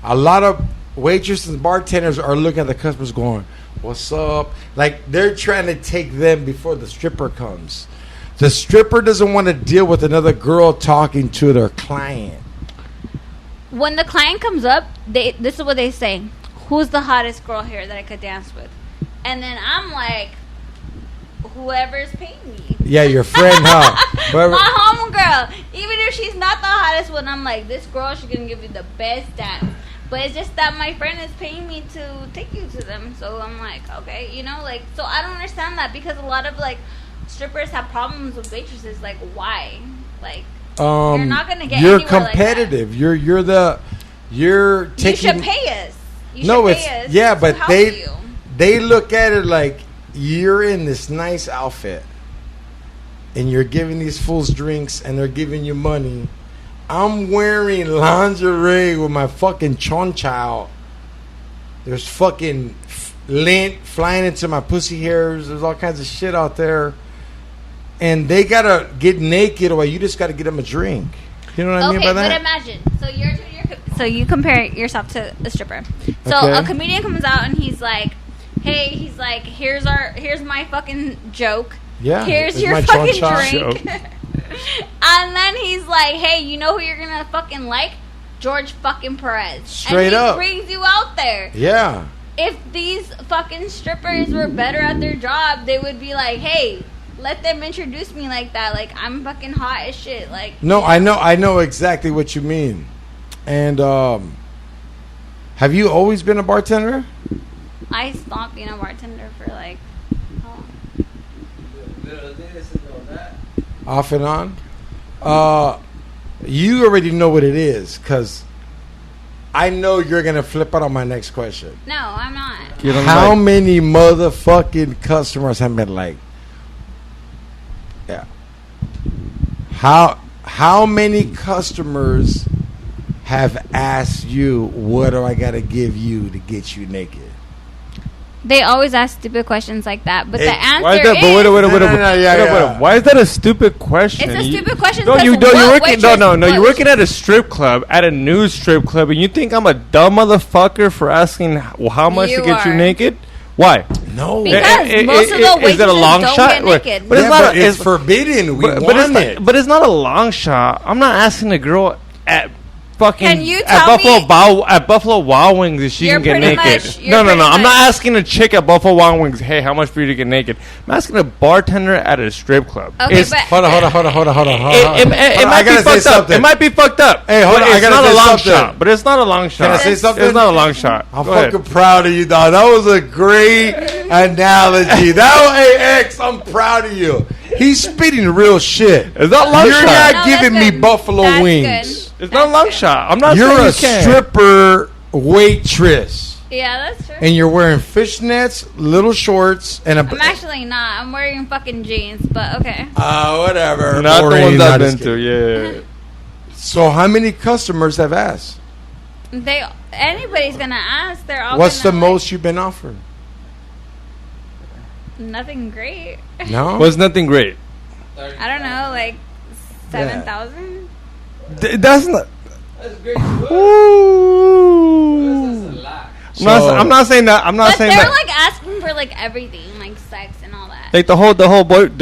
A lot of waitresses and bartenders are looking at the customers going, what's up? Like they're trying to take them before the stripper comes. The stripper doesn't want to deal with another girl talking to their client. when the client comes up, this is what they say: "Who's the hottest girl here that I could dance with?" And then I'm like, "Whoever's paying me." Yeah, your friend, huh? Whoever- My homegirl. Even if she's not the hottest one, I'm like, this girl, she's gonna give you the best dance. But it's just that my friend is paying me to take you to them. So I'm like, okay, you know, like, so I don't understand that because a lot of like strippers have problems with waitresses. Like, why? Like, you're not gonna get You're anywhere like competitive. that. You're taking. You should pay us. You No, should it's pay us yeah, to but help they you. they look at it like you're in this nice outfit and you're giving these fools drinks and they're giving you money. I'm wearing lingerie with my fucking choncha out. There's fucking lint flying into my pussy hairs. There's all kinds of shit out there. And they gotta get naked or you just gotta get them a drink. You know what I mean by that? But imagine, so you compare yourself to a stripper. So Okay. a comedian comes out and he's like, "Hey, here's my fucking joke. Yeah, here's it's your my fucking choncha drink." And then he's like, "Hey, you know who you're gonna fucking like? George fucking Perez." Straight and he up. brings you out there. Yeah. If these fucking strippers were better at their job, they would be like, "Hey, let them introduce me like that. Like, I'm fucking hot as shit." Like, No, I know exactly what you mean. And have you always been a bartender? I stopped being a bartender for like, oh, Off and on? You already know what it is, because I know you're going to flip out on my next question. no, I'm not. You don't How like- many motherfucking customers have been like, yeah, How many customers have asked you, what do I got to give you to get you naked? They always ask stupid questions like that, but the answer why is that? But yeah. Why is that a stupid question? It's a stupid question. You're working at a strip club, at a nude strip club, and you think I'm a dumb motherfucker for asking how much to get you naked? Why? No, because most of the waitresses is it a long don't shot? get naked. But it's forbidden. We want it. But it's not a long shot. I'm not asking a girl at fucking Can you at tell Buffalo Wild Wings if she can get naked. No. I'm not asking a chick at Buffalo Wild Wings, hey, how much for you to get naked? I'm asking a bartender at a strip club. Okay, hold on. It might be fucked up. Hey, hold on. It's not a long shot. But it's not a long shot. Can I say something? It's not a long shot. I'm fucking proud of you, dog. That was a great analogy. Hey, X, I'm proud of you. He's spitting real shit. It's not a long shot. You're not giving me buffalo That's wings. Good. It's not a long shot. I'm not You're saying a you can't. stripper waitress. Yeah, that's true. And you're wearing fishnets, little shorts, and I'm actually not. I'm wearing fucking jeans, but okay. Whatever. Not the ones I've been to. to, yeah. So how many customers have asked? Anybody's gonna ask. They're all. What's the most you've been offered? Nothing great. No. Was nothing great. I don't know, like 7,000. That's not. That's great. Ooh. That's a lot. I'm not saying that. I'm not But saying they're that. like asking for like everything, like sex and all that. Like the whole girlfriend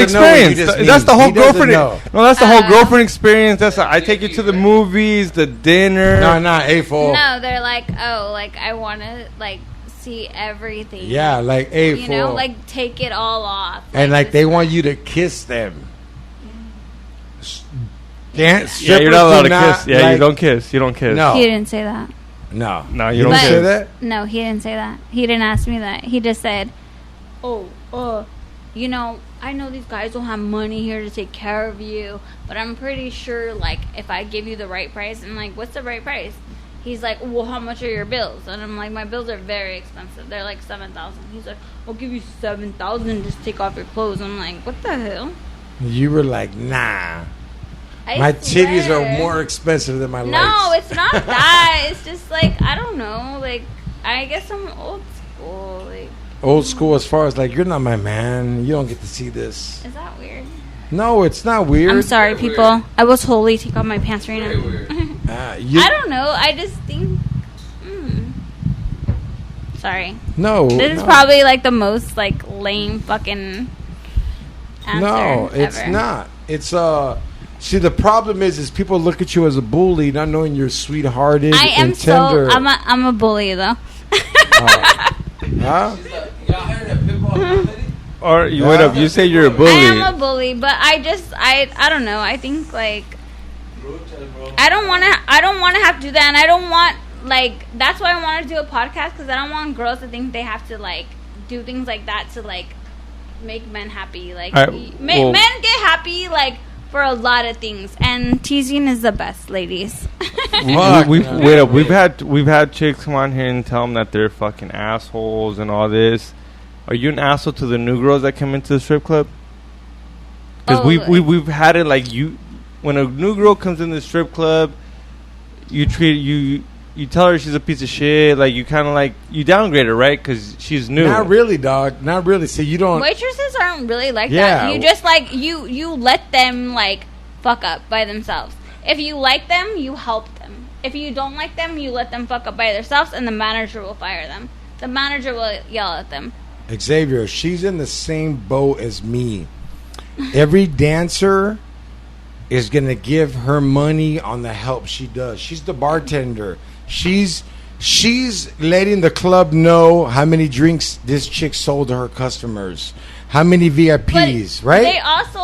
experience. That's the whole girlfriend. No, that's the whole girlfriend experience. I take you to the movies, the dinner. No, A4. No, they're like, oh, like I want to like see everything. Yeah, like A4. You know, like take it all off. And like they want you to kiss them. Yeah, you're not allowed to kiss. Yeah, like, you don't kiss. You don't kiss. No. He didn't say that. No, you don't say that. No, he didn't say that. He didn't ask me that. He just said, you know, I know these guys don't have money here to take care of you, but I'm pretty sure, like, if I give you the right price, I'm like, what's the right price? He's like, well, how much are your bills? And I'm like, my bills are very expensive. They're like 7,000. He's like, I'll give you 7,000. Just take off your clothes. I'm like, what the hell? You were like, nah. My titties are more expensive than my legs. No, it's not that. It's just like, I don't know. Like, I guess I'm old school. Like, old school as far as like, you're not my man. You don't get to see this. Is that weird? No, it's not weird. I'm sorry, people. Weird. I will totally take off my pants right now. I don't know. I just think. Sorry. No. This is probably like the most like lame fucking answer. No, it's ever. not. It's See, the problem is people look at you as a bully, not knowing you're sweethearted and tender. I'm a bully though. Huh? Or you wait up. You say you're a bully. I am a bully, but I don't know. I think like I don't want to have to do that, and I don't want like that's why I want to do a podcast because I don't want girls to think they have to like do things like that to like make men happy. Like men get happy like. For a lot of things, and teasing is the best, ladies. We've had chicks come on here and tell them that they're fucking assholes and all this. Are you an asshole to the new girls that come into the strip club? Because we've had it like you, when a new girl comes in the strip club, you tell her she's a piece of shit. Like you kind of like you downgrade her, right? Because she's new. Not really, dog. Not really. So you don't. Waitresses aren't really like that. You just like you let them like fuck up by themselves. If you like them, you help them. If you don't like them, you let them fuck up by themselves, and the manager will fire them. The manager will yell at them. Xavier, she's in the same boat as me. Every dancer is gonna give her money on the help she does. She's the bartender. She's letting the club know how many drinks this chick sold to her customers, how many VIPs, right? They also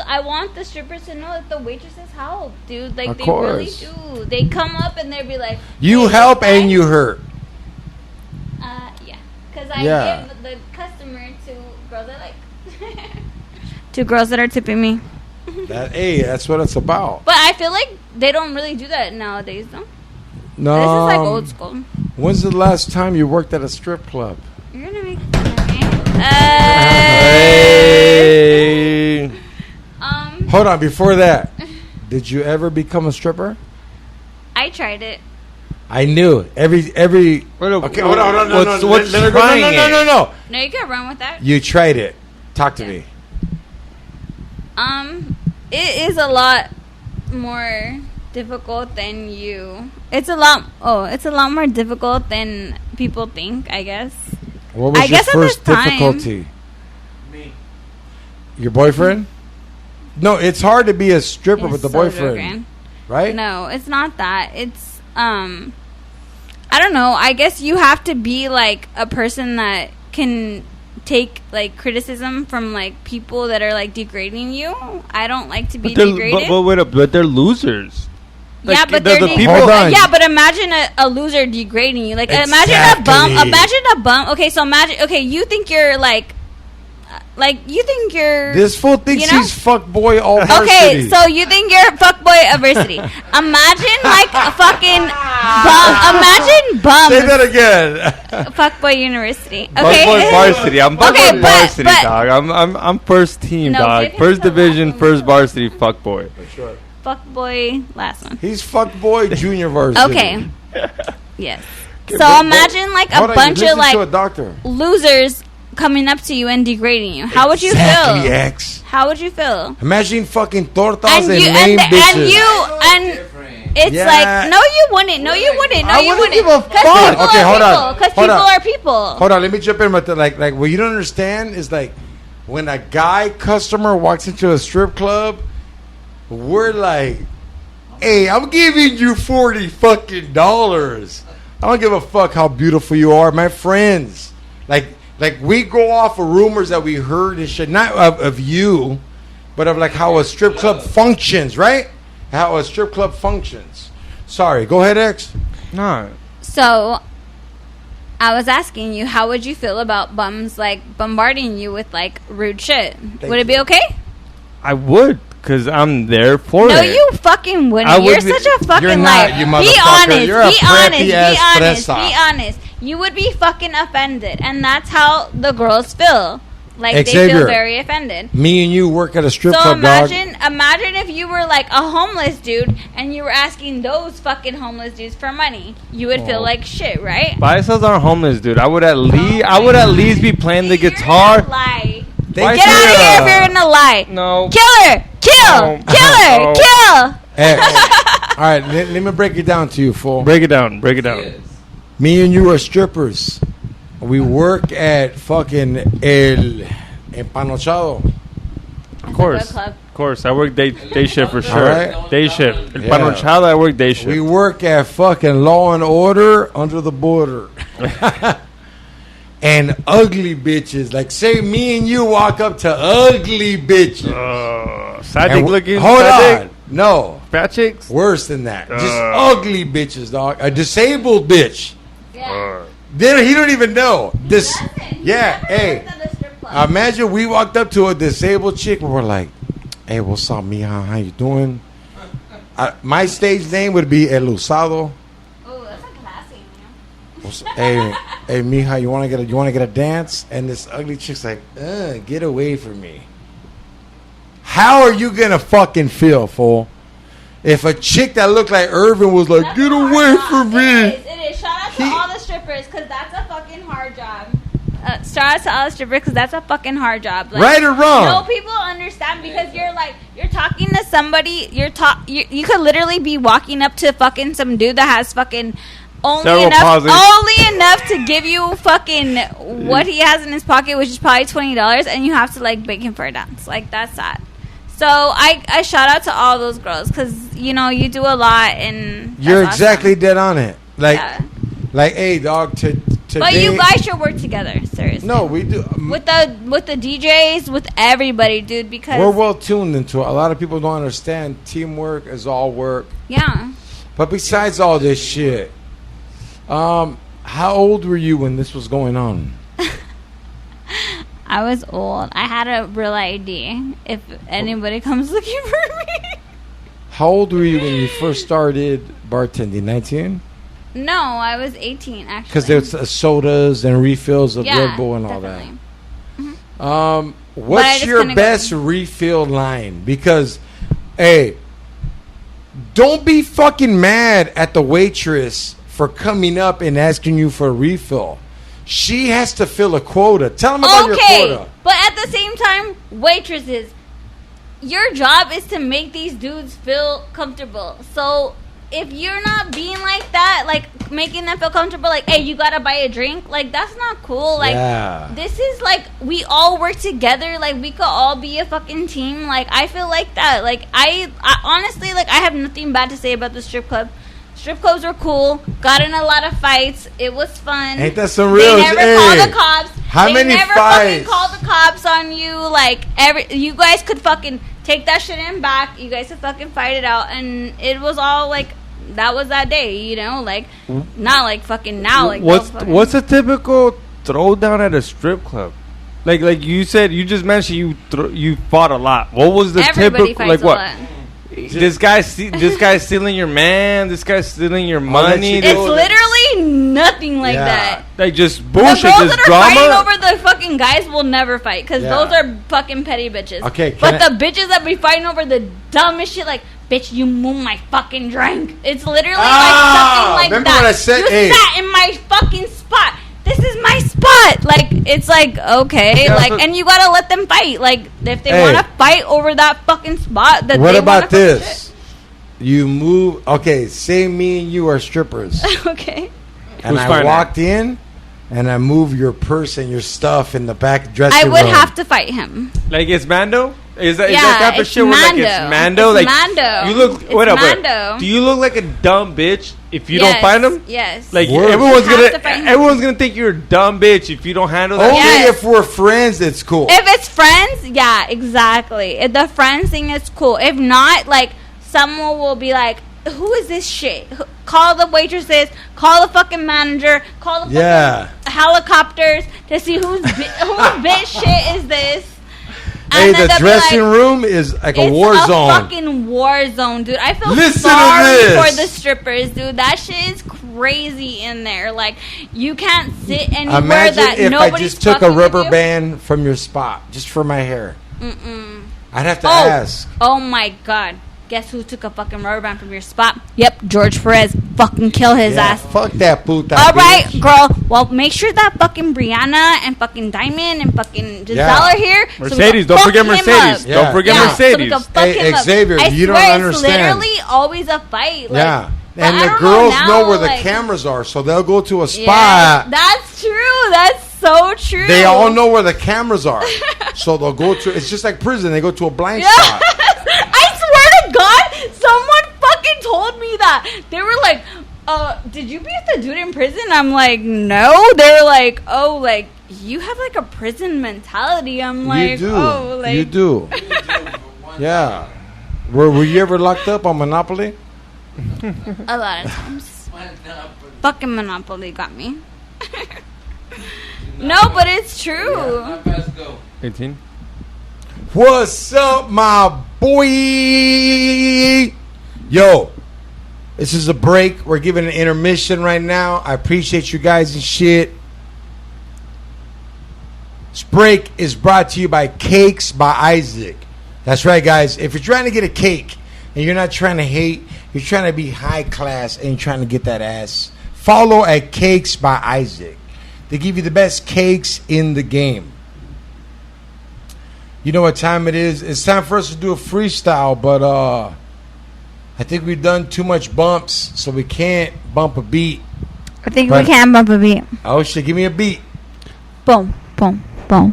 I want the strippers to know that the waitresses help, dude. Like of they course. really do. They come up and they'll be like, you help and you hurt. Yeah, because I give the customer to girls that like to girls that are tipping me. That's what it's about. But I feel like they don't really do that nowadays, though. No, this is like old school. When's the last time you worked at a strip club? You're gonna make fun of me. Hold on, before that, did you ever become a stripper? I tried it. I knew it. Every. Okay, hold on. No. What's No. No, you can run with that. You tried it. Talk to me. It is a lot more difficult than you. It's a lot more difficult than people think, I guess. What was I your guess at first this time- difficulty? Me. Your boyfriend? No, it's hard to be a stripper You're with the so boyfriend, joking. right? No, it's not that. It's I don't know. I guess you have to be like a person that can take like criticism from like people that are like degrading you. I don't like to be degraded. But they're losers. Yeah, Like, but they're they're the people- Hold on. yeah, but imagine a loser degrading you. Like imagine a bum. Okay, so imagine. Okay, you think you're like you think you're This fool thinks you know? he's fuckboy all Okay, varsity. so you think you're fuckboy adversity. Imagine like a fucking bum. Imagine bums. Say that again. Fuckboy university. Okay. Fuckboy varsity. I'm fuckboy Okay, varsity, but- dog. I'm first team, No, dog. give him First the division, last first one. varsity, fuckboy. Fuckboy last one. He's fuckboy junior varsity. Okay. Yes. Okay, So but- imagine like Hold a on, bunch you of listen to a like doctor. losers coming up to you and degrading you. How would you Exactly, feel? X. How would you feel? Imagine fucking tortas And and, you lame bitches. it's Yeah. like no, you wouldn't. No, you wouldn't. No, I you wouldn't wouldn't. give a fuck. Okay, hold on. Because Hold people on. are people. Hold on, let me jump in with the like what you don't understand is like when a guy customer walks into a strip club, we're like, hey, I'm giving you $40 fucking dollars. I don't give a fuck how beautiful you are, my friends. Like we go off of rumors that we heard and shit, not of you, but of like how a strip club functions, right? How a strip club functions. Sorry, go ahead, X. No. So, I was asking you, how would you feel about bums like bombarding you with like rude shit? Would it be okay? I would, because I'm there for No, it. you fucking wouldn't. I would You're be- such a fucking You're not, liar. you Be motherfucker. honest. You're a Be honest. Be preppy-ass honest. fresa. Be honest. You would be fucking offended, and that's how the girls feel. Like they Xavier, feel very offended. Me and you work at a strip So club, dog. imagine if you were like a homeless dude and you were asking those fucking homeless dudes for money. You would feel like shit, right? Paisas aren't homeless, dude. I would at least be playing the You're guitar. gonna lie. Paisa- Get out of here if you're gonna lie. No. Kill her! Kill! No. Kill her! No. Kill! Hey, all right, let me break it down to you, fool. Break it down. Break it down. Me and you are strippers. We work at fucking El Empanochado. Of course. Club. Of course. I work day shift for sure. right. Day shift. Yeah. Panochada, I work day shift. We work at fucking Law and Order under the border. And ugly bitches. Like, say me and you walk up to ugly bitches. Side And dick looking. hold side on. No. Dick, fat chicks. Worse than that. Just ugly bitches, dog. A disabled bitch. Yeah. Then he don't even know. This, He yeah, never hey. worked at a strip club. Imagine we walked up to a disabled chick and we're like, hey, what's up, mija? How you doing? My stage name would be El Usado. Oh, that's a classy name. Hey, mija, you wanna get a dance? And this ugly chick's like, get away from me. How are you gonna fucking feel, fool? If a chick that looked like Irvin was like, That's get a hard away job. from me. It is. Shout out to He- all the strippers because that's a fucking hard job. Shout out to all the strippers because that's a fucking hard job. Like, Right or wrong? No, people understand because you're talking to somebody. You could literally be walking up to fucking some dude that has fucking only enough to give you fucking what he has in his pocket, which is probably $20, and you have to like beg him for a dance. Like that's sad. So I shout out to all those girls because you know you do a lot and You're that's exactly awesome. dead on it. Like, Yeah. like, hey, dog. Today, But you guys should work together, seriously. no, we do. With the DJs, with everybody, dude. Because We're well tuned into it. A lot of people don't understand teamwork is all work. yeah, But besides all this shit, how old were you when this was going on? I was old. I had a real ID. If anybody comes looking for me. How old were you when you first started bartending? 19? No, I was 18 actually. Because there's sodas and refills of yeah, Red Bull and all definitely. that. What's your best refill line? Because, hey, don't be fucking mad at the waitress for coming up and asking you for a refill. She has to fill a quota. Tell them about your quota. But at the same time, waitresses, your job is to make these dudes feel comfortable. So if you're not being like that, like making them feel comfortable, like, hey, you gotta buy a drink, like, that's not cool. Like, this is like, we all work together. Like, we could all be a fucking team. Like, I feel like that. Like, I honestly, like, I have nothing bad to say about the strip club. Strip clubs were cool. Got in a lot of fights. It was fun. Ain't that some real? They never called the cops. How many fights? Fucking called the cops on you. Like, you guys could fucking take that shit in back. You guys could fucking fight it out, and it was all like, that was that day, you know, like, not like fucking now. Like, what's a typical throwdown at a strip club? Like you said, you just mentioned you fought a lot. What was the Everybody typical, fights like, what? A lot. This guy's stealing your man. This guy's stealing your money. It's literally nothing like that. Like, just bullshit. The girls just that are drama. fighting over the fucking guys will never fight, because those are fucking petty bitches. Okay, but the bitches that be fighting over the dumbest shit, like, bitch, you move my fucking drink. It's literally like something like remember that. When I said, you sat in my fucking spot. This is my spot. Like, it's like, okay, like, and you gotta let them fight. Like, if they want to fight over that fucking spot, that what about this? You move. Okay, say me and you are strippers. Okay. And I walked in, and I move your purse and your stuff in the back dressing room. I would have to fight him. Like, it's Mando? Is that type of shit where, like, it's Mando? It's like, Mando. You look, it's whatever. Mando. Do you look like a dumb bitch if you don't find him? Yes. Like, everyone's gonna think you're a dumb bitch if you don't handle that. Only if we're friends, it's cool. If it's friends, yeah, exactly. If the friends thing is cool. If not, like, someone will be like, who is this shit? Call the waitresses, call the fucking manager, call the fucking helicopters to see whose bitch shit is this. Hey, the dressing room is like a war zone. It's a fucking war zone, dude. I feel Listen sorry for the strippers, dude. That shit is crazy in there. Like, you can't sit anywhere Imagine that if nobody's I just took a fucking with rubber you. band from your spot, just for my hair. I'd have to ask. Oh my god. Guess who took a fucking rubber band from your spot? Yep, George Perez. Fucking kill his ass. Fuck that puta. All right, girl. Well, make sure that fucking Brianna and fucking Diamond and fucking Giselle are here. Mercedes, don't forget Mercedes. Don't forget Mercedes. Hey, Xavier, you don't understand. It's literally always a fight. Like, yeah. And the girls know where the cameras are, so they'll go to a spot. That's true. That's so true. They all know where the cameras are. So they'll go to, it's just like prison. They go to a blind spot. I swear to God, someone fucking told me that. They were like, did you beat the dude in prison? I'm like, no. They were like, oh, like, you have like a prison mentality. I'm like, you do. Oh, like. You do. Yeah. Were you ever locked up on Monopoly? A lot of times. Fucking Monopoly got me. No, but it's true. 18. What's up, my boy? Yo, this is a break. We're giving an intermission right now. I appreciate you guys and shit. This break is brought to you by Cakes by Isaac. That's right, guys. If you're trying to get a cake and you're not trying to hate, you're trying to be high class and you're trying to get that ass, follow at Cakes by Isaac. They give you the best cakes in the game. You know what time it is? It's time for us to do a freestyle, but I think we've done too much bumps, so we can't bump a beat. I think we can bump a beat. Oh shit, give me a beat. Boom, boom, boom,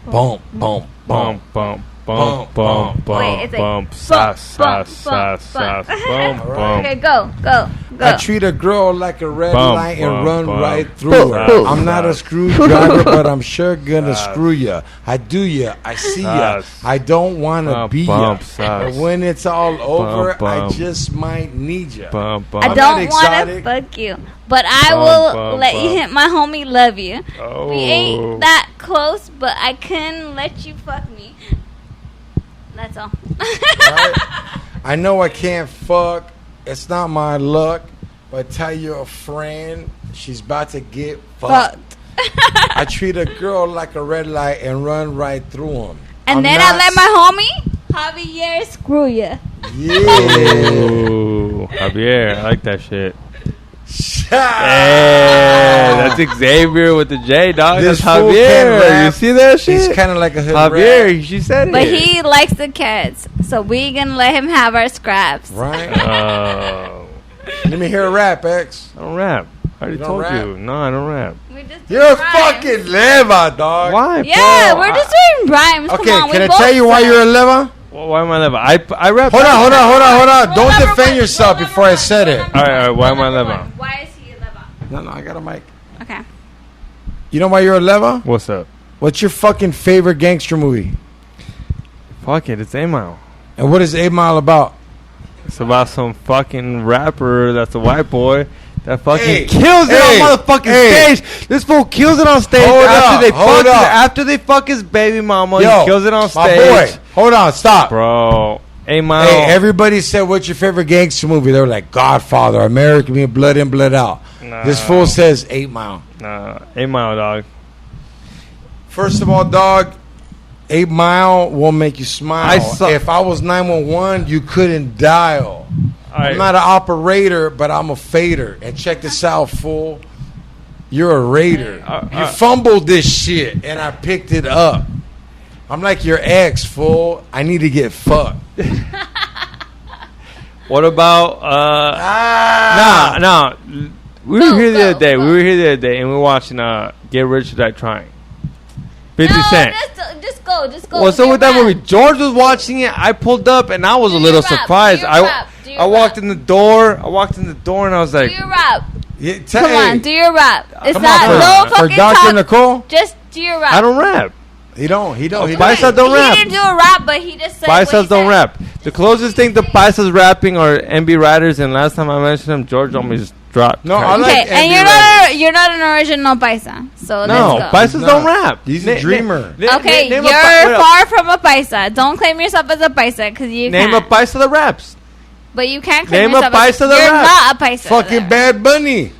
boom. Boom, boom, boom. Bump, bump, bump, bump, sauce, sauce, sauce, sauce, bump, bump. Okay, go. I treat a girl like a red light and run right through bump, her. bump, I'm not a screwdriver, but I'm sure gonna screw ya. I do ya. I see ya. I don't wanna be ya. But when it's all over, I just might need ya. I don't wanna fuck you, but I will let you hit my homie love you. We ain't that close, but I couldn't let you fuck me. That's all. Right? I know I can't fuck. It's not my luck. But tell your friend she's about to get fucked. I treat a girl like a red light and run right through them. And then I let my homie Javier screw you. Yeah. Ooh, Javier, I like that shit. Hey, that's Xavier with the J, dog. This That's fool can Javier. rap. You see that shit? He's kind of like a hood Javier, rat. she said But it. he likes the cats, so we gonna let him have our scraps. Right? Oh, Let me hear a rap, X. I don't rap. I already You don't told rap? you. No, I don't rap. We just do You're a rhymes. fucking leva, dog. Why? Yeah, bro? we're just doing rhymes. Okay, Come on, can we I both tell you why suck. you're a leva? Why am I level? I rap. Hold on. Rule Don't number defend one, yourself rule before number I one, said rule it. number All right, one, why rule am I number leva? one. Why is he a leva? No, I got a mic. Okay. You know why you're a leva? What's up? What's your fucking favorite gangster movie? Fuck it, it's 8 Mile. And what is 8 Mile about? It's about some fucking rapper that's a white boy that fucking Hey, kills it hey, on motherfucking hey. stage. This fool kills it on stage Hold up. after they fuck his baby mama. Yo, He kills it on my stage. boy. Hold on, stop. Bro, 8 Mile. Hey, everybody said, what's your favorite gangster movie? They were like, Godfather, American Me, Blood In, Blood Out. Nah. This fool says 8 Mile. Nah, 8 Mile, dog. First of all, dog, 8 Mile won't make you smile. saw- If I was 911, you couldn't dial. I'm not an operator, but I'm a fader. And check this out, fool. You're a raider. You fumbled this shit, and I picked it up. I'm like your ex, fool. I need to get fucked. What about nah. We were here the other day. We were here the other day, and we were watching Get Rich or Die Trying. 50 No, Cent. just go. What's up Do with that your movie? rap. George was watching it. I pulled up, and I was Do a little your rap. surprised. Do your rap. Do your I walked rap. in the door. I walked in the door, and I was Do like, your rap. Yeah, Come on, do your rap. It's come not on, no for fucking Dr. talk. Nicole? Just do your rap. I don't rap. He don't. Paisa don't rap. He didn't do a rap, but he just said what he Paisas don't said. rap. The closest thing to Paisas rapping are MB Riders, and last time I mentioned him, George almost dropped. No, Crack. I like Okay, and MB you're not an original paisa. So No, let's go. Paisas He's don't not. rap. He's a dreamer. Okay, name you're wait up. far from a paisa. Don't claim yourself as a paisa because you Name can't. a Paisa that raps. But you can't claim Name a yourself as paisa that you're raps. not a paisa. Fucking Bad Bunny.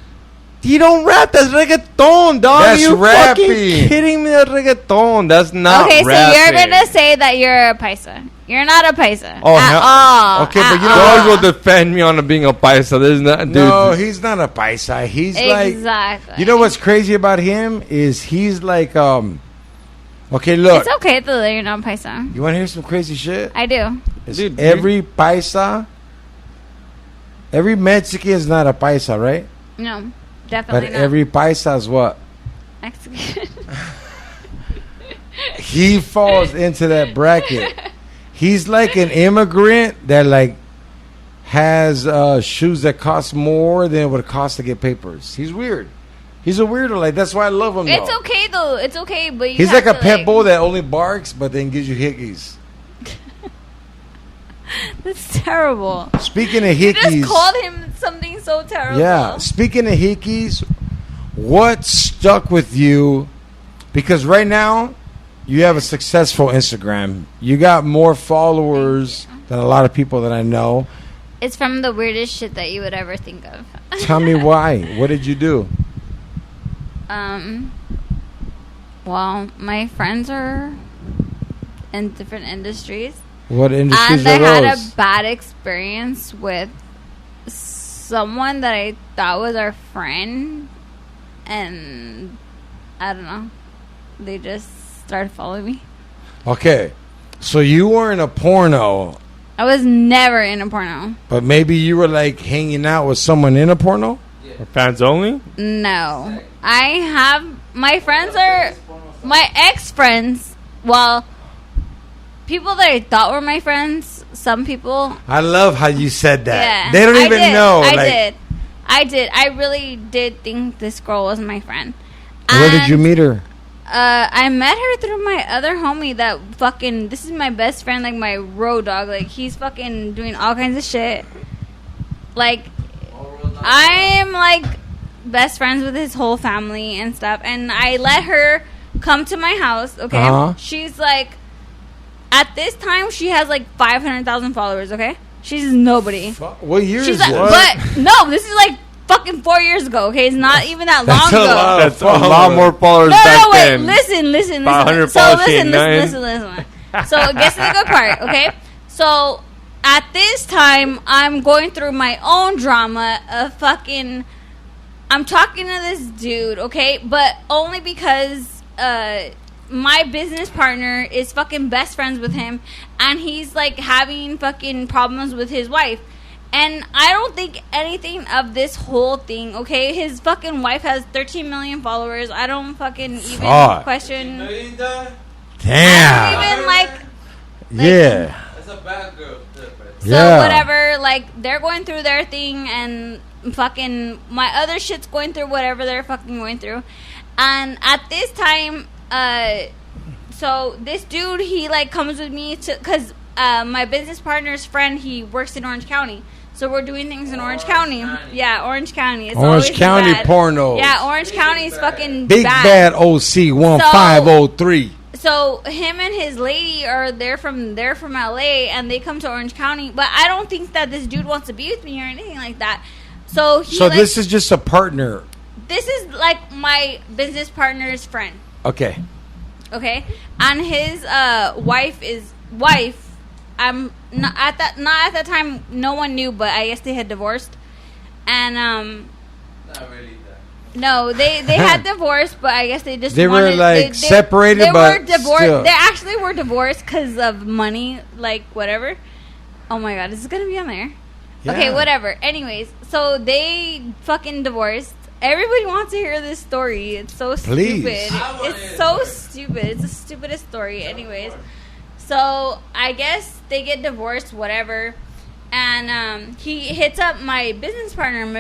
He don't rap. That's reggaeton, dog. That's you rapping. fucking kidding me? That's reggaeton. That's not Okay, so rapping. you're gonna say that you're a paisa. You're not a paisa Oh, at hell- all. Okay, at but you know all. George will defend me on being a Paisa. There's not, dude. No, he's not a paisa. He's like, Exactly. you know what's crazy about him is he's like, okay, look, It's okay though that you're not a paisa. you want to hear some crazy shit? I do. It's Dude, every paisa, every Mexican is not a paisa, right? No, But definitely not. every paisa is what? Mexican. He falls into that bracket. He's like an immigrant that like has shoes that cost more than it would cost to get papers. He's weird. He's a weirdo. Like that's why I love him. It's though. okay though. It's okay, but you He's have like a to, pit bull that only barks but then gives you hickeys. That's terrible. Speaking of You just hickeys, called him something so terrible. yeah. Speaking of hickeys, what stuck with you? Because right now you have a successful Instagram. You got more followers than a lot of people that I know. It's from the weirdest shit that you would ever think of. Tell me why. What did you do? Well, my friends are in different industries. What industries And I are had those? a bad experience with someone that I thought was our friend. And I don't know. They just started following me. Okay. So you were in a porno, I was never in a porno. but maybe you were like hanging out with someone in a porno? Fans only? No. I have my friends are my ex-friends. Well, people that I thought were my friends, some people. I love how you said that. Yeah. They don't I even did. know. I did. I really did think this girl was my friend. Where did you And, meet her? I met her through my other homie that fucking, this is my best friend, like my road dog. Like, he's fucking doing all kinds of shit. Like, I am like best friends with his whole family and stuff. And I let her come to my house, okay? Uh-huh. She's like, at this time, she has like 500,000 followers, okay? She's nobody. What year She's is like, this? but no, this is like fucking 4 years ago. Okay, it's not even that long That's a ago. lot. That's a lot more followers back Wait, then. listen. About 100 So followers, she ain't listen. So guess the good part, okay? So at this time, I'm going through my own drama of fucking. I'm talking to this dude, okay, but only because my business partner is fucking best friends with him, and he's like having fucking problems with his wife. And I don't think anything of this whole thing, okay? His fucking wife has 13 million followers. I don't fucking even question. Damn. I don't even like Yeah. That's a bad girl. so Yeah. whatever. Like they're going through their thing, and fucking my other shit's going through whatever they're fucking going through. And at this time, so this dude, he like comes with me to because my business partner's friend, he works in Orange County. So we're doing things in Orange County. Yeah, Orange County. It's Orange always County bad. pornos. Yeah, Orange County's fucking Big bad OC 1503. So him and his lady are they're from LA, and they come to Orange County. But I don't think that this dude wants to be with me or anything like that. So So this is just a partner. this is like my business partner's friend. Okay. Okay, and his wife. I'm not at that time. No one knew, but I guess they had divorced, and Not really that. no, they had divorced, but I guess they just They were, wanted, like, separated, They but were divorced. still. They actually were divorced because of money, like whatever. Oh my god, is this gonna be on there? Yeah. Okay, whatever. Anyways, so they fucking divorced. Everybody wants to hear this story. It's so Please. stupid. I wanna hear It's the so story. stupid. It's the stupidest story. Anyways, so I guess they get divorced, whatever. And he hits up my business partner. I'm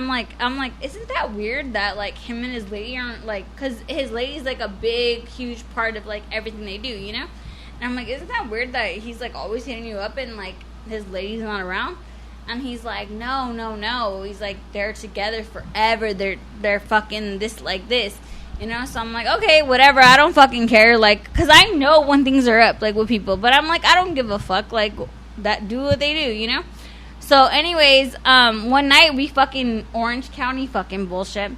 like, isn't that weird that like him and his lady aren't like, because his lady's like a big, huge part of like everything they do, you know? And I'm like, isn't that weird that he's like always hitting you up and like his lady's not around? And he's like, no. He's like, they're together forever. They're fucking this like this. You know, so I'm like, okay, whatever. I don't fucking care. Like, because I know when things are up, like, with people. But I'm like, I don't give a fuck. Like, that do what they do, you know? So, anyways, one night we fucking Orange County fucking bullshit.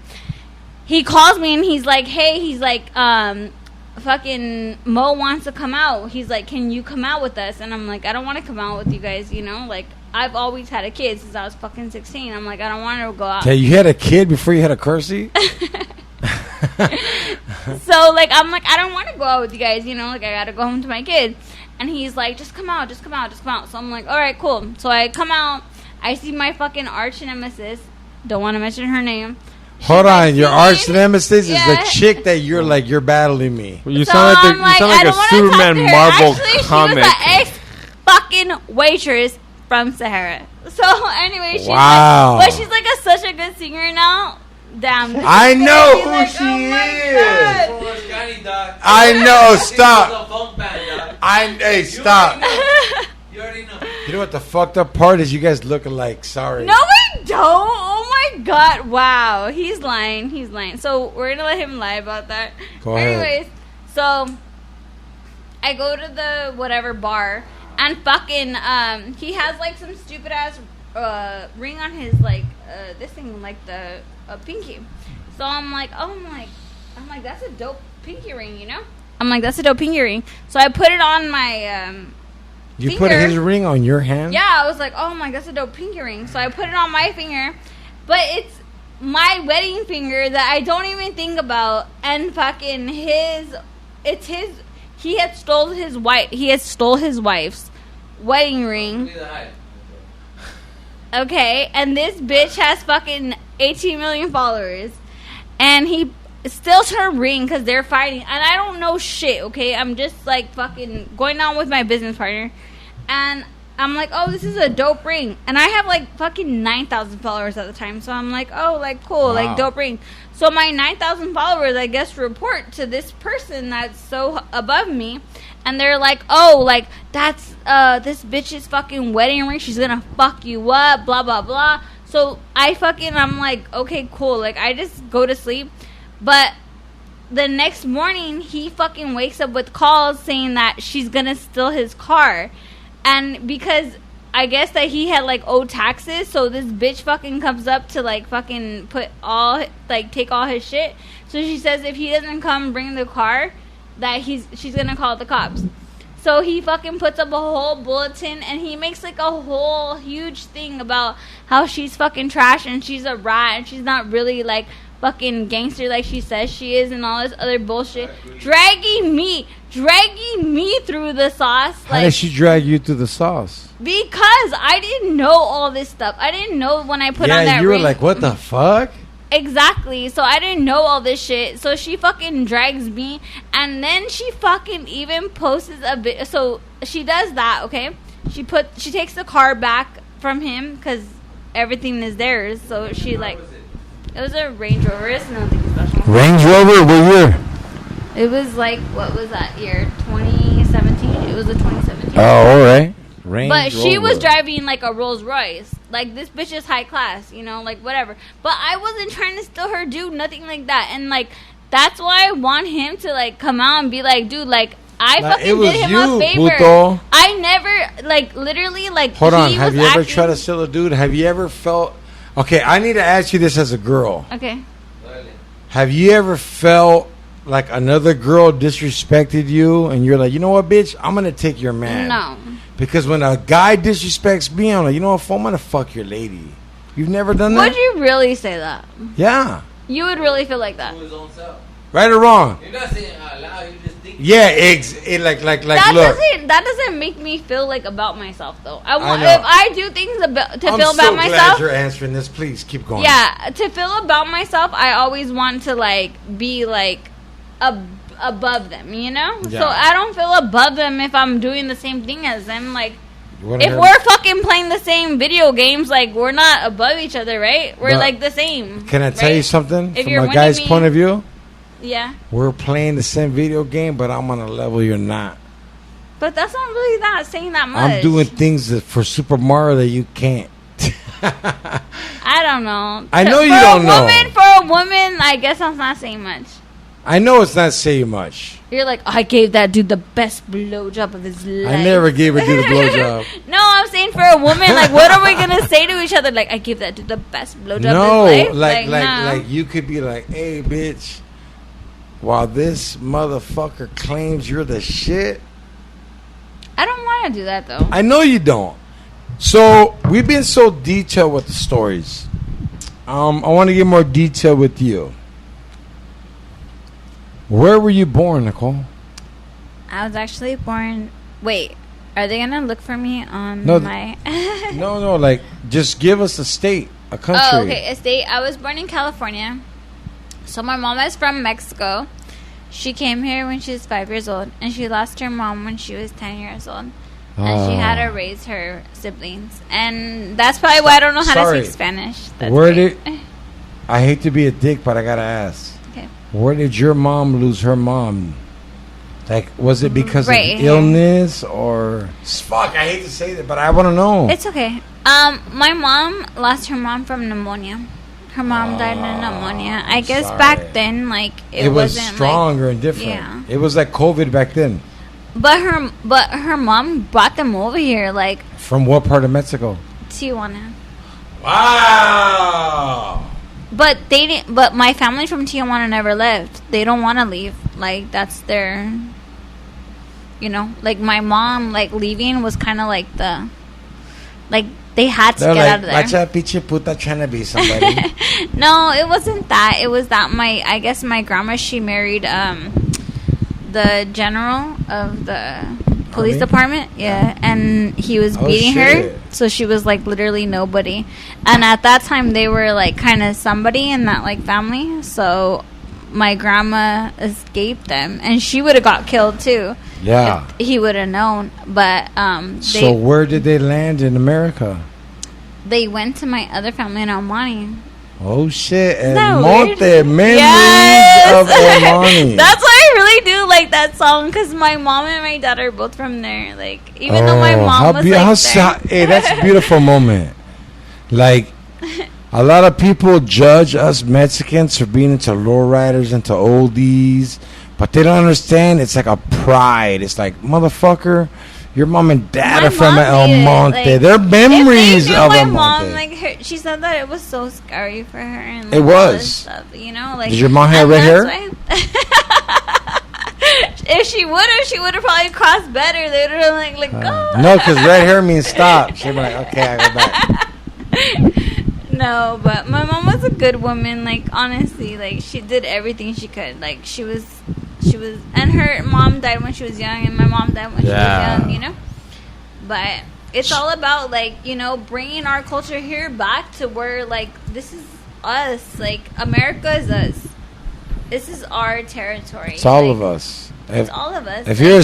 He calls me and he's like, hey, fucking Mo wants to come out. He's like, can you come out with us? And I'm like, I don't want to come out with you guys, you know? Like, I've always had a kid since I was fucking 16. I'm like, I don't want to go out. Okay, you had a kid before you had a cursey? So, like, I'm like, I don't want to go out with you guys, you know? Like, I got to go home to my kid. And he's like, just come out. So I'm like, all right, cool. So I come out. I see my fucking arch nemesis. Don't want to mention her name. Hold on, your arch me. nemesis is Yeah. the chick that you're like, you're battling me. You So sound I'm like I a don't wanna talk Superman to her. Marvel Actually, comic. she was an ex-fucking waitress from Sahara. So anyway, she's Wow. like, but she's like such a good singer now. Damn. I know She's who like, she oh my is. God. Orange County, dog. I know, This stop. was a funk band, dog. Hey, You stop. already know. You already know. You know what the fucked up part is? You guys look alike. Sorry. No, we don't. Oh my god! Wow, he's lying. So we're gonna let him lie about that. Go ahead. Anyways, so I go to the whatever bar, and fucking he has like some stupid ass ring on his like this thing like the pinky. So I'm like, that's a dope pinky ring, you know? I'm like, that's a dope pinky ring. So I put it on my You finger. put his ring on your hand? Yeah, I was like, oh my, that's a dope pinky ring. So I put it on my finger, but it's my wedding finger that I don't even think about. And fucking he had stole his wife's wedding ring. Give me the hype. Okay, and this bitch has fucking 18 million followers, and he steals her ring because they're fighting, and I don't know shit. Okay, I'm just like fucking going on with my business partner, and I'm like, oh, this is a dope ring, and I have like fucking 9,000 followers at the time, so I'm like, oh, like cool, Wow. like dope ring. So my 9,000 followers, I guess, report to this person that's so above me. And they're like, oh, like, that's this bitch's fucking wedding ring. She's gonna fuck you up, blah, blah, blah. So I'm like, okay, cool. Like, I just go to sleep. But the next morning, he fucking wakes up with calls saying that she's gonna steal his car. And because I guess that he had like owed taxes, so this bitch fucking comes up to like fucking take all his shit. So she says if he doesn't come bring the car, that she's gonna call the cops. So he fucking puts up a whole bulletin, and he makes like a whole huge thing about how she's fucking trash and she's a rat and she's not really like fucking gangster like she says she is, and all this other bullshit, dragging me through the sauce. How did she drag you through the sauce? Because I didn't know all this stuff. I didn't know when I put on that Yeah, you were ring. like, what the fuck? Exactly. So I didn't know all this shit. So she fucking drags me, and then she fucking even posts a bit. So she does that, okay? She takes the car back from him because everything is theirs. So she like, it was a Range Rover. It's nothing special. Range Rover, what year? It was like, what was that year? 2017. It was a 2017. Oh, all right. Range But she was Rover. driving like a Rolls Royce. Like, this bitch is high class, you know, like whatever. But I wasn't trying to steal her dude, nothing like that. And like, that's why I want him to like come out and be like, dude, like, I Like, it fucking was did him you, a favor. puto. I never, like, literally, like, Hold on. he Have was you ever acting- tried to steal a dude? Have you ever felt... Okay, I need to ask you this as a girl. Okay. Have you ever felt like another girl disrespected you and you're like, you know what, bitch? I'm going to take your man. No. Because when a guy disrespects me, I'm like, you know what, I'm going to fuck your lady. You've never done that? Would you really say that? Yeah. You would really feel like that? To his own self. Right or wrong? You're not saying it out loud. You just think. Yeah, like look. That doesn't make me feel like about myself though. I want know. if I do things about to I'm feel so about glad myself. you're answering this. Please keep going. Yeah, to feel about myself, I always want to like be like above them, you know. Yeah. So I don't feel above them if I'm doing the same thing as them. Like, You wanna if hear- we're fucking playing the same video games, like we're not above each other, right? We're But like the same. Can I tell right? you something? If From you're a winning guy's me- point of view, Yeah, we're playing the same video game, but I'm on a level you're not. but that's not really that saying that much. I'm doing things for Super Mario that you can't. I don't know. I know you For a don't know. For a woman, I guess I'm not saying much. I know it's not saying much. You're like, I gave that dude the best blowjob of his life. I never gave a dude a blowjob. No, I'm saying for a woman, like, what are we gonna say to each other? Like, I gave that dude the best blowjob No, of his life. like no. you could be like, hey, bitch, while this motherfucker claims you're the shit, I don't want to do that though. I know you don't. So we've been so detailed with the stories. I want to get more detail with you. Where were you born, Nicole? I was actually born. Wait, are they gonna look for me on No, my? No, like just give us a state, a country. Oh, okay, a state. I was born in California. So my mom is from Mexico. She came here when she was 5 years old, and she lost her mom when she was 10 years old. And she had to raise her siblings. And that's probably why I don't know how Sorry. to speak Spanish. That's Where great. did I hate to be a dick, but I gotta ask. Okay. Where did your mom lose her mom? Like, was it because Right of here. illness or? Fuck, I hate to say that, but I want to know. It's okay. My mom lost her mom from pneumonia. Her mom died of pneumonia. I guess sorry. back then, like, it was wasn't stronger and different. Yeah. It was like COVID back then. But her mom brought them over here, like From what part of Mexico? Tijuana. Wow. But they didn't. But my family from Tijuana never left. They don't want to leave. Like, that's their. You know, like my mom, like leaving was kind of like the. Like they had to They're get like, out of there. "Bacha pinche puta trying to be somebody." No, it wasn't that. It was that I guess my grandma, she married the general of the police Army? department. Yeah, and he was Oh, beating shit. her, so she was like literally nobody. And at that time, they were like kind of somebody in that like family. So my grandma escaped them, and she would have got killed too. Yeah. If he would have known. But So where did they land in America? they went to my other family in Almani. Oh shit! El that Monte, weird? memories Yes! of El Monte. That's why I really do like that song, because my mom and my dad are both from there. Like, even though my mom was like there. Hey, that's a beautiful moment. Like, a lot of people judge us Mexicans for being into lowriders, into oldies, but they don't understand. It's like a pride. It's like, motherfucker, Your mom and dad My are from mom El made it, Monte. like, They're memories if they knew of my El mom, Monte. like she said that it was so scary for her. And, like, It all was. this stuff, you know, like. Did your mom have and red hair? that's why- if she would have probably crossed better. They would have like go. No, because red hair means stop. She'd be like, okay, I go back. No, but my mom was a good woman. Like honestly, like she did everything she could. Like she was, and her mom died when she was young, and my mom died when she was young. You know, but it's all about like bringing our culture here back to where like this is us. Like America is us. This is our territory. It's all of us. It's all of us. If you're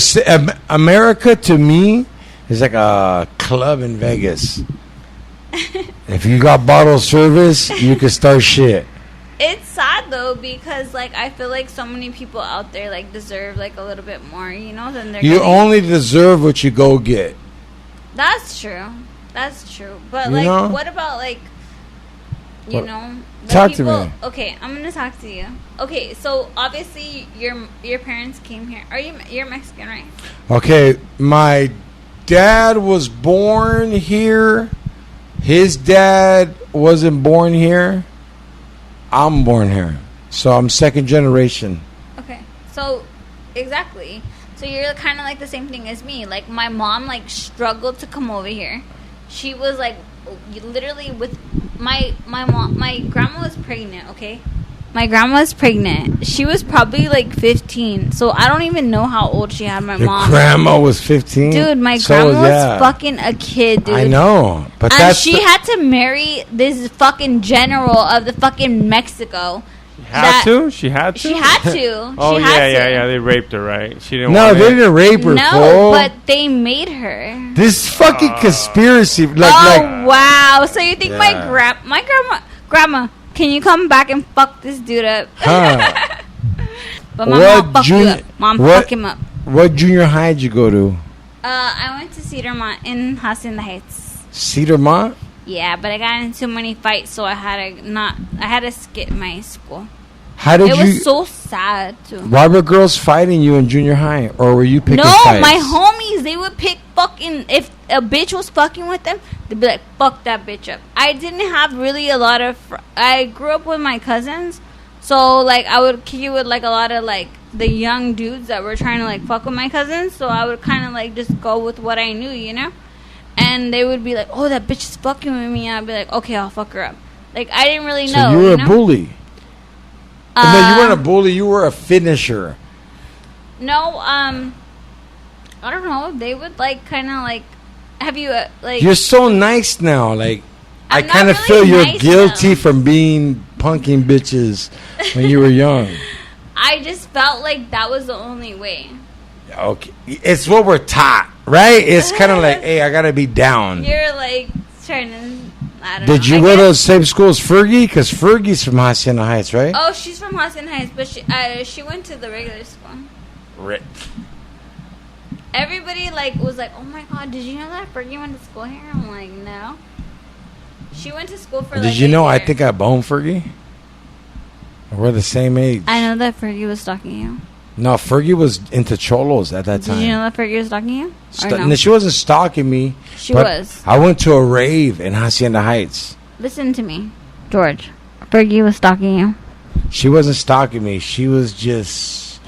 America, to me, is like a club in Vegas. If you got bottle service, you can start shit. It's sad though because like I feel like so many people out there like deserve like a little bit more, than they're You getting. only deserve what you go get. That's true. That's true. But You like, know? what about like, What? the Talk to people, me. Okay, I'm gonna talk to you. Okay, so obviously your parents came here. You're Mexican, right? Okay, my dad was born here. His dad wasn't born here. I'm born here. So I'm second generation. Okay, so exactly. So you're kind of like the same thing as me. Like my mom like struggled to come over here. She was like literally with my mom. My grandma was pregnant. Okay, my grandma was pregnant. She was probably like 15. So I don't even know how old she had my Your mom. grandma was 15. Dude, my So, grandma was yeah. fucking a kid, dude. I know, but And that's she had to marry this fucking general of the fucking Mexico. Had to? She had to? She had to. Oh, she had yeah. to. They raped her, right? She didn't no, want they it. didn't rape her. No, fool. but they made her. This fucking conspiracy, like, Wow! So you think my Yeah. grandma, can you come back and fuck this dude up? huh? But my What mom fucked you up. Mom what- fuck him up. What junior high did you go to? I went to Cedarmont in Hacienda Heights. Cedarmont? Yeah, but I got into too many fights, so I had to skip my school. How did It you? was so sad too. Why were girls fighting you in junior high, or were you picking No, fights? my homies, they would pick fucking. If a bitch was fucking with them, they'd be like, fuck that bitch up. I didn't have really a lot of. I grew up with my cousins, so like I would kick it with like a lot of like the young dudes that were trying to like fuck with my cousins. So I would kind of like just go with what I knew, And they would be like, oh, that bitch is fucking with me. And I'd be like, okay, I'll fuck her up. Like I didn't really know. So you were a know? bully. No, you weren't a bully. You were a finisher. No, I don't know. They would like kind of like. Have you like? You're so nice now. Like I I'm not kind of really feel you're nice guilty now. from being punking bitches when you were young. I just felt like that was the only way. Okay, it's what we're taught, right? It's kind of like, hey, I gotta be down. You're like trying to. I don't know. Did you I go to the guess- same school as Fergie? Because Fergie's from Hacienda Heights, right? Oh, she's from Hacienda Heights, but she went to the regular school. Everybody like was like, "Oh my god, did you know that Fergie went to school here?" I'm like, "No." She went to school for. Did like, you a know I year. think I boned Fergie? We're the same age. I know that Fergie was stalking you. No, Fergie was into cholos at that time. Did you know that Fergie was stalking you? Or no? No, she wasn't stalking me. She but was. I went to a rave in Hacienda Heights. Listen to me, George. Fergie was stalking you. She wasn't stalking me. She was just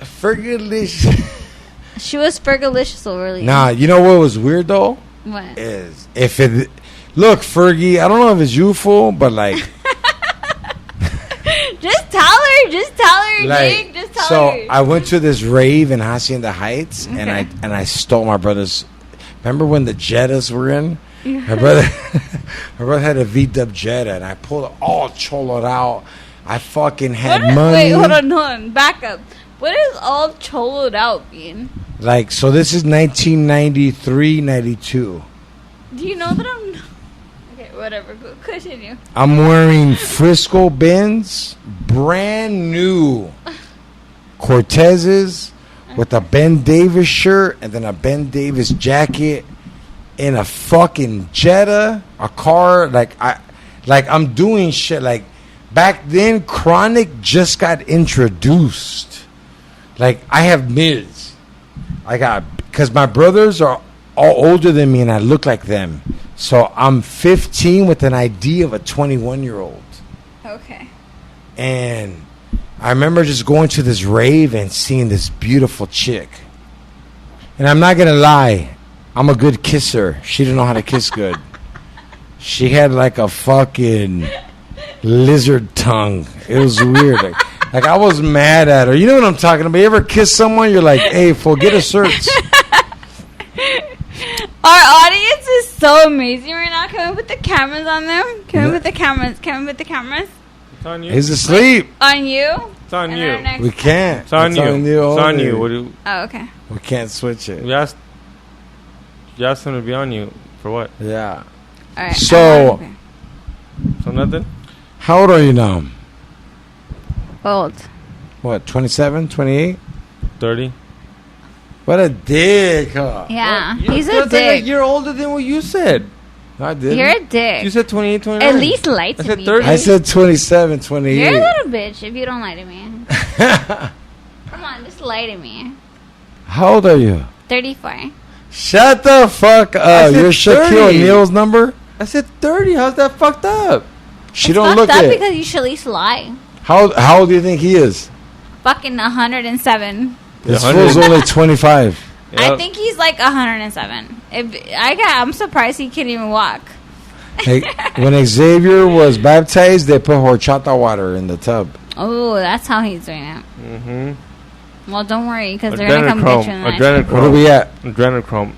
Fergalicious. She was Fergalicious over you. Nah, you know what was weird though? What? Is if it look Fergie. I don't know if it's you fool, but like, Just tell her. Just tell her, like Jake. Just tell so her. I went to this rave in Hacienda Heights, and I stole my brother's. Remember when the Jettas were in? My brother had a V-dub Jetta, and I pulled it all choloed out. I fucking had money. Wait, hold on. Back up. What does all choloed out mean? Like, so this is 1993, 92. Do you know that I'm... Okay, whatever. Go continue. I'm wearing Frisco Benz, brand new Cortezes with a Ben Davis shirt and then a Ben Davis jacket in a fucking Jetta, a car. Like I'm doing shit. Like back then, Chronic just got introduced. Like I have mids. I got because my brothers are all older than me and I look like them. So I'm 15 with an idea of a 21-year-old. Okay. And I remember just going to this rave and seeing this beautiful chick. And I'm not going to lie. I'm a good kisser. She didn't know how to kiss good. She had like a fucking lizard tongue. It was weird. Like I was mad at her. You know what I'm talking about? You ever kiss someone? You're like, hey, fool, get a search. Our audience is so amazing right now. Can we put the cameras on them? Can we put the cameras? Can we put the cameras? It's on you. He's asleep. On you? It's on And you. our next- We can't. It's on you. It's on only. you. What do Oh, okay. We can't switch it. you asked? You asked him to be on you for what? Yeah. All right. So- okay. So nothing. How old are you now? Old. What, 27, 28? 30. What a dick, huh? Yeah. What? He's a That's like dick. a year older than what you said. I did. You're a dick. You said 28, 29. At least lie I to said me. 30. I said 27, 28. You're a little bitch if you don't lie to me. Come on, just lie to me. How old are you? 34. Shut the fuck I up. said You're Shaquille 30. O'Neal's number? I said 30. How's that fucked up? She It's don't fucked look up it. because you should at least lie. How old do you think he is? Fucking 107. This 100. fool's only 25. I Yep. think he's like 107. I'm surprised he can't even walk. Hey, when Xavier was baptized, they put horchata water in the tub. Oh, that's how he's doing it. Mm-hmm. Well, don't worry, because they're gonna come get you. In the next one. Adrenochrome. What are we at? Adrenochrome.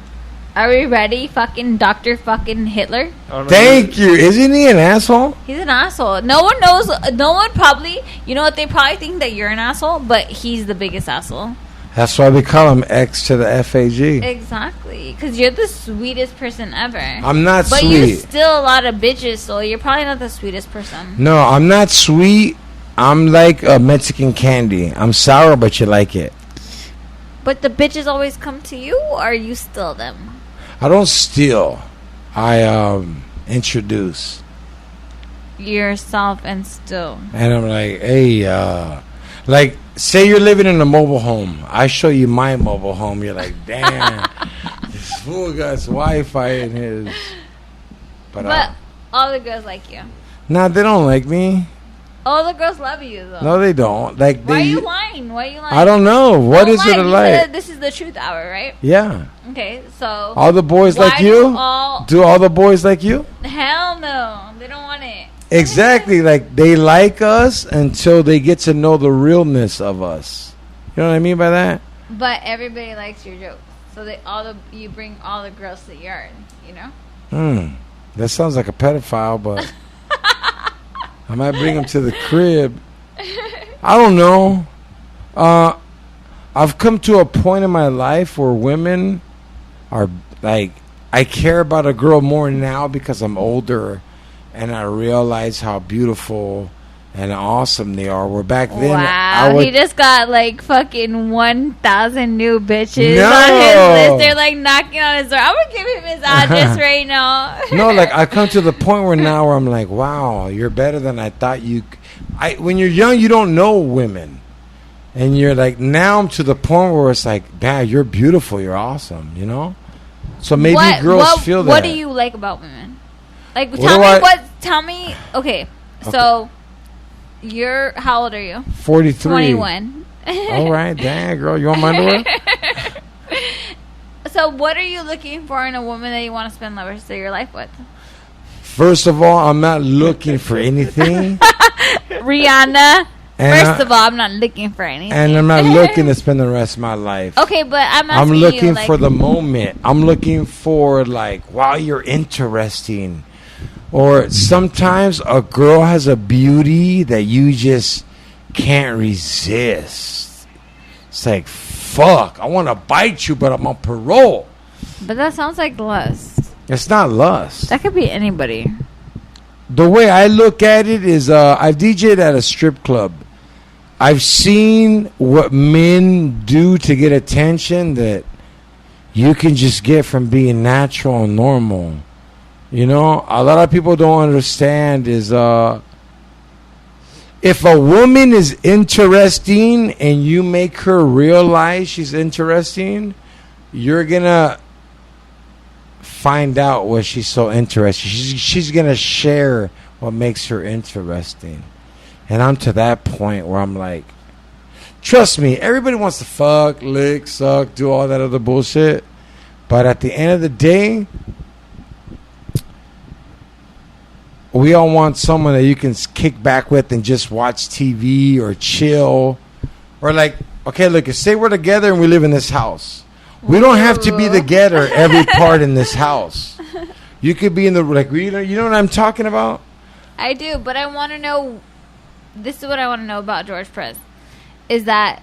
Are we ready? Fucking Dr. fucking Hitler. Thank you. Isn't he an asshole? He's an asshole. No one knows. No one probably. You know what? They probably think that you're an asshole, but he's the biggest asshole. That's why we call him X to the FAG. Exactly, because you're the sweetest person ever. I'm not But you sweet. still a lot of bitches, so you're probably not the sweetest person. No, I'm not sweet. I'm like a Mexican candy. I'm sour, but you like it. But the bitches always come to you, or you steal them? I don't steal. I introduce. Yourself and still. And I'm like, hey, like, say you're living in a mobile home. I show you my mobile home. You're like, damn, this fool got Wi-Fi in his. But all the girls like you. Nah, they don't like me. All the girls love you, though. No, they don't. Like, Why are they. you lying? Why are you lying? I don't know. What Don't is it lie. You like? said this is the truth hour, right? Yeah. Okay, so All the boys why like do you? all- Do all the boys like you? Hell no, they don't want it. Exactly. Like, they like us until they get to know the realness of us. You know what I mean by that? But everybody likes your jokes, so you bring all the girls to the yard. You know. That sounds like a pedophile, but I might bring him to the crib. I don't know. I've come to a point in my life where women are like, I care about a girl more now because I'm older and I realize how beautiful and awesome they are. Where back then, I Wow, would, he just got like fucking 1,000 new bitches No. on his list. They're like knocking on his door. I'm gonna give him his address right now. no, like I come to the point where now where I'm like, wow, you're better than I thought you. When you're young, you don't know women, and you're like, now I'm to the point where it's like, man, you're beautiful, you're awesome, you know. So maybe girls feel that. What do you like about women? Like, What tell do me I- what. Tell me. Okay, so you're how old are you? 43. 21. All right, dang girl, you want my underwear? So, what are you looking for in a woman that you want to spend the rest of your life with? First of all, I'm not looking for anything, Rihanna. And First of all, I'm not looking for anything. and I'm not looking to spend the rest of my life. Okay, but I'm I'm asking looking you, like, for the moment. I'm looking for like, wow, you're interesting. Or sometimes a girl has a beauty that you just can't resist. It's like, fuck, I want to bite you, but I'm on parole. But that sounds like lust. It's not lust. That could be anybody. The way I look at it is, I've DJ'd at a strip club. I've seen what men do to get attention that you can just get from being natural and normal. You know, a lot of people don't understand is if a woman is interesting and you make her realize she's interesting, you're gonna find out what she's so interested. She's gonna share what makes her interesting. And I'm to that point where I'm like, trust me, everybody wants to fuck, lick, suck, do all that other bullshit. But at the end of the day, we all want someone that you can kick back with and just watch TV or chill. Or like, okay, look, say we're together and we live in this house. We don't have to be together every part in this house. You could be in the, like, you know what I'm talking about? I do, but I want to know, this is what I want to know about George Perez, is that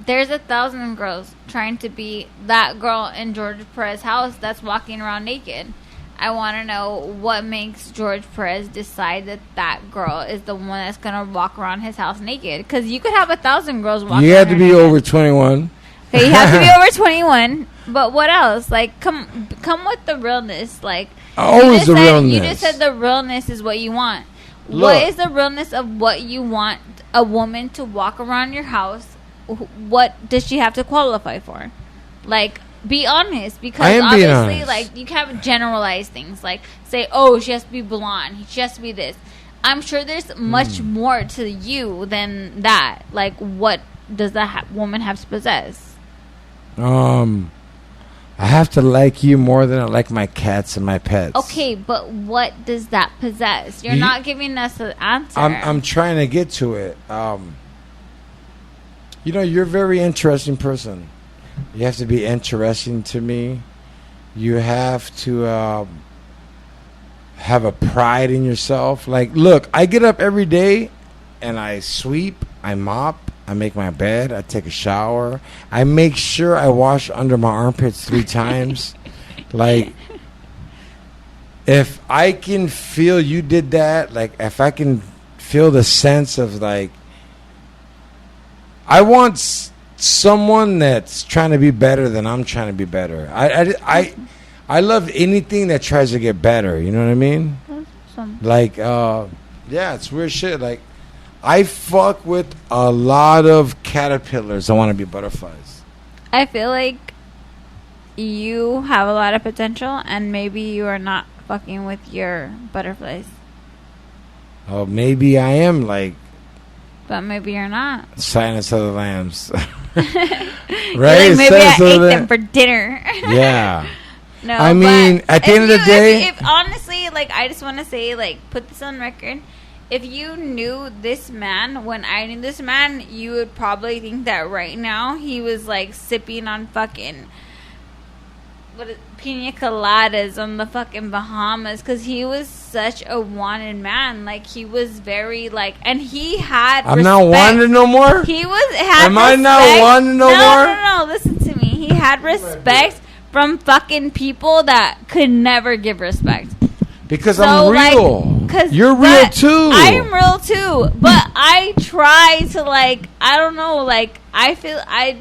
there's 1,000 girls trying to be that girl in George Perez's house that's walking around naked. I want to know what makes George Perez decide that that girl is the one that's going to walk around his house naked. Because you could have 1,000 girls walking around. You have to be over 21. Okay, you have to be over 21. But what else? Like, come with the realness. Like, always the realness. You just said the realness is what you want. Look. What is the realness of what you want a woman to walk around your house? What does she have to qualify for? Like, be honest, because obviously, like, you can't generalize things. Like, say, oh, she has to be blonde, she has to be this. I'm sure there's much more to you than that. Like, what does that woman have to possess? I have to like you more than I like my cats and my pets. Okay, but what does that possess? You're not giving us an answer. I'm trying to get to it. You know, you're a very interesting person. You have to be interesting to me. You have to have a pride in yourself. Like, look, I get up every day and I sweep, I mop, I make my bed, I take a shower. I make sure I wash under my armpits 3 times. Like, if I can feel you did that, like, if I can feel the sense of, like, I want someone that's trying to be better than I'm trying to be better. I love anything that tries to get better. You know what I mean? Awesome. Like, yeah, it's weird shit. Like, I fuck with a lot of caterpillars. I want to be butterflies. I feel like you have a lot of potential, and maybe you are not fucking with your butterflies. Oh, maybe I am like. But maybe you're not. Silence of the Lambs. Right? Like, maybe I ate them for dinner. Yeah. No, I mean, at the end of the day. If honestly, like, I just want to say, like, put this on record. If you knew this man when I knew this man, you would probably think that right now he was, like, sipping on fucking pina coladas on the fucking Bahamas, because he was such a wanted man. Like, he was very, like, and he had I'm respect. not wanted no more? He was had Am respect. I not wanted no more? No, listen to me. He had respect from fucking people that could never give respect. Because so, I'm real. Like, you're real too. I am real too. But I try to, like, I don't know, like, I feel I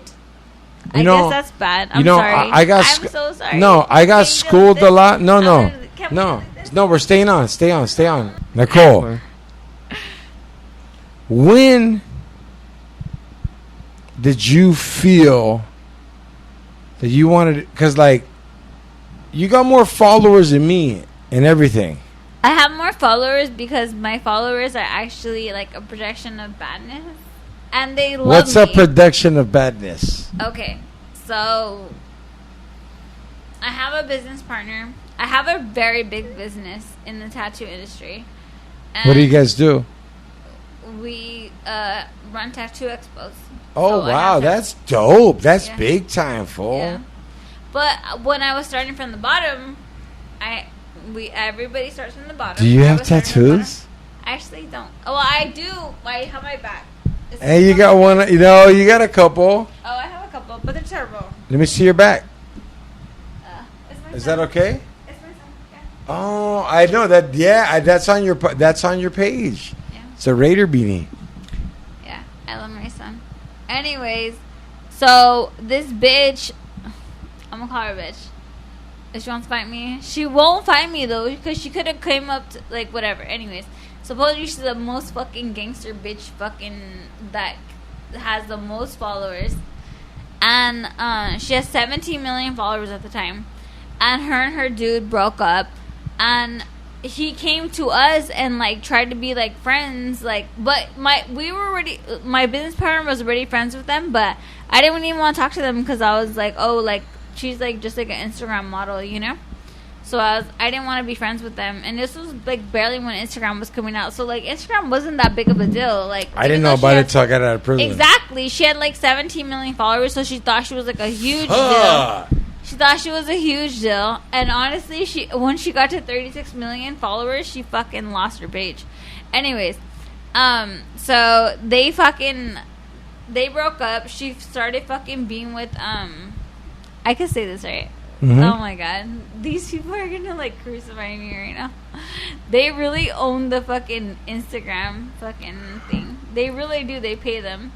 guess that's bad. I'm sorry. I'm so sorry. No, I got schooled a lot. No, we're staying on. Stay on. Nicole, when did you feel that you wanted, because, like, you got more followers than me and everything. I have more followers because my followers are actually, like, a projection of badness. And they love What's me. a projection of badness? Okay, so I have a business partner. I have a very big business in the tattoo industry. And what do you guys do? We run tattoo expos. Oh, so wow, that's dope. That's big time, fool. Yeah. But when I was starting from the bottom, everybody starts from the bottom. Do you have tattoos? I actually don't. Well, I do. I have my back. Hey, you got one. You know, you got a couple. Oh, I have a couple, but they're terrible. Let me see your back. Is son. that okay? It's my son. Yeah. Oh, I know that. Yeah, that's on your page. Yeah. It's a Raider beanie. Yeah, I love my son. Anyways, so this bitch, I'm gonna call her a bitch. If she wants to fight me, she won't fight me though, because she could have came up to, like, whatever. Anyways, supposedly she's the most fucking gangster bitch fucking that has the most followers. and she has 17 million followers at the time. And her dude broke up, and he came to us and like tried to be like friends, like, but my business partner was already friends with them, but I didn't even want to talk to them because I was like, oh, like she's like just like an Instagram model, you know. So I didn't want to be friends with them, and this was like barely when Instagram was coming out. So like Instagram wasn't that big of a deal. Like I didn't know about it till I got out of prison. Exactly, she had like 17 million followers, so she thought she was like a huge deal. She thought she was a huge deal, and honestly, when she got to 36 million followers, she fucking lost her page. Anyways, so they broke up. She started fucking being with I could say this right. Mm-hmm. Oh my god, these people are gonna like crucify me right now. They really own the fucking Instagram fucking thing. They really do. They pay them.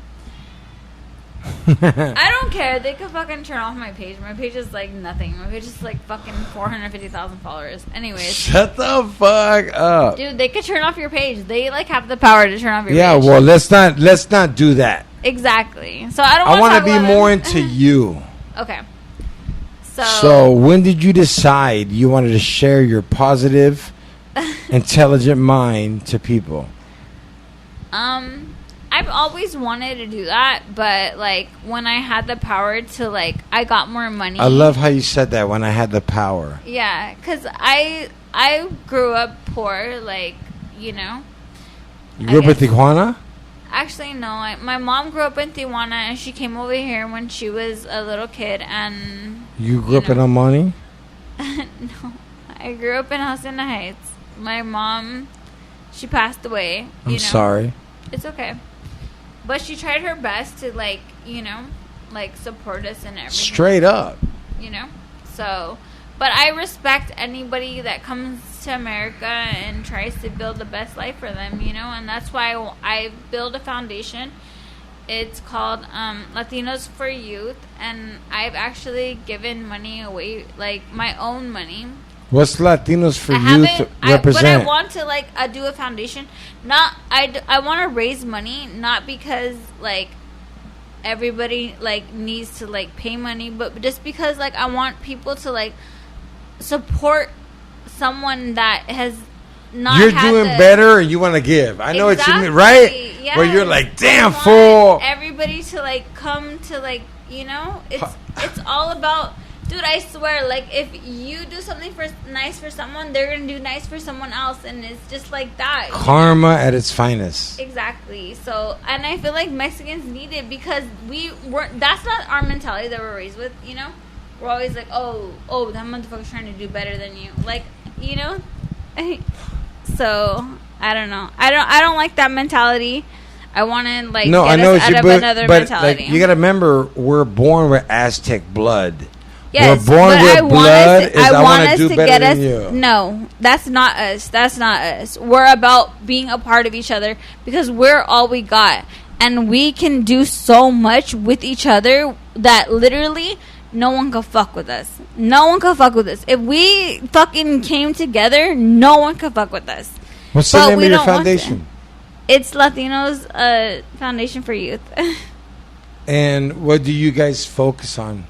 I don't care. They could fucking turn off my page. My page is like nothing. My page is like fucking 450,000 followers. Anyways, shut the fuck up, dude. They could turn off your page. They like have the power to turn off your page. Yeah, well, let's not do that. Exactly. So I don't. I want to be more into you. Okay. So when did you decide you wanted to share your positive, intelligent mind to people? I've always wanted to do that, but like when I had the power to like, I got more money. I love how you said that, when I had the power. Yeah, because I grew up poor, like, you know. You grew up in Tijuana? Actually, no. My mom grew up in Tijuana, and she came over here when she was a little kid, and... You grew up in Amani? No. I grew up in Hacienda Heights. My mom, she passed away. I'm sorry. It's okay. But she tried her best to, like, you know, like, support us and everything. Straight up. You know? So... But I respect anybody that comes to America and tries to build the best life for them, you know? And that's why I build a foundation. It's called Latinos for Youth. And I've actually given money away, like my own money. What's Latinos for Youth represent? But I want to, like, do a foundation. I want to raise money, not because, like, everybody, like, needs to, like, pay money. But just because, like, I want people to, like, support someone that has not. You're doing better, and you want to give. I know what you mean, right? Yes. Where you're like, damn fool. Everybody to like come to like, you know, it's all about. Dude, I swear, like if you do something nice for someone, they're gonna do nice for someone else, and it's just like that. Karma at its finest. Exactly. So, and I feel like Mexicans need it because that's not our mentality that we're raised with, you know. We're always like, oh, that motherfucker's trying to do better than you, like, you know. So I don't know. I don't like that mentality. I want to like get us out of another mentality. Like, you got to remember, we're born with Aztec blood. Yes, we're born with blood. I want us to get us. No, that's not us. That's not us. We're about being a part of each other because we're all we got, and we can do so much with each other that literally. No one can fuck with us. No one can fuck with us. If we fucking came together, no one could fuck with us. What's the name of your foundation? It's Latinos Foundation for Youth. And what do you guys focus on?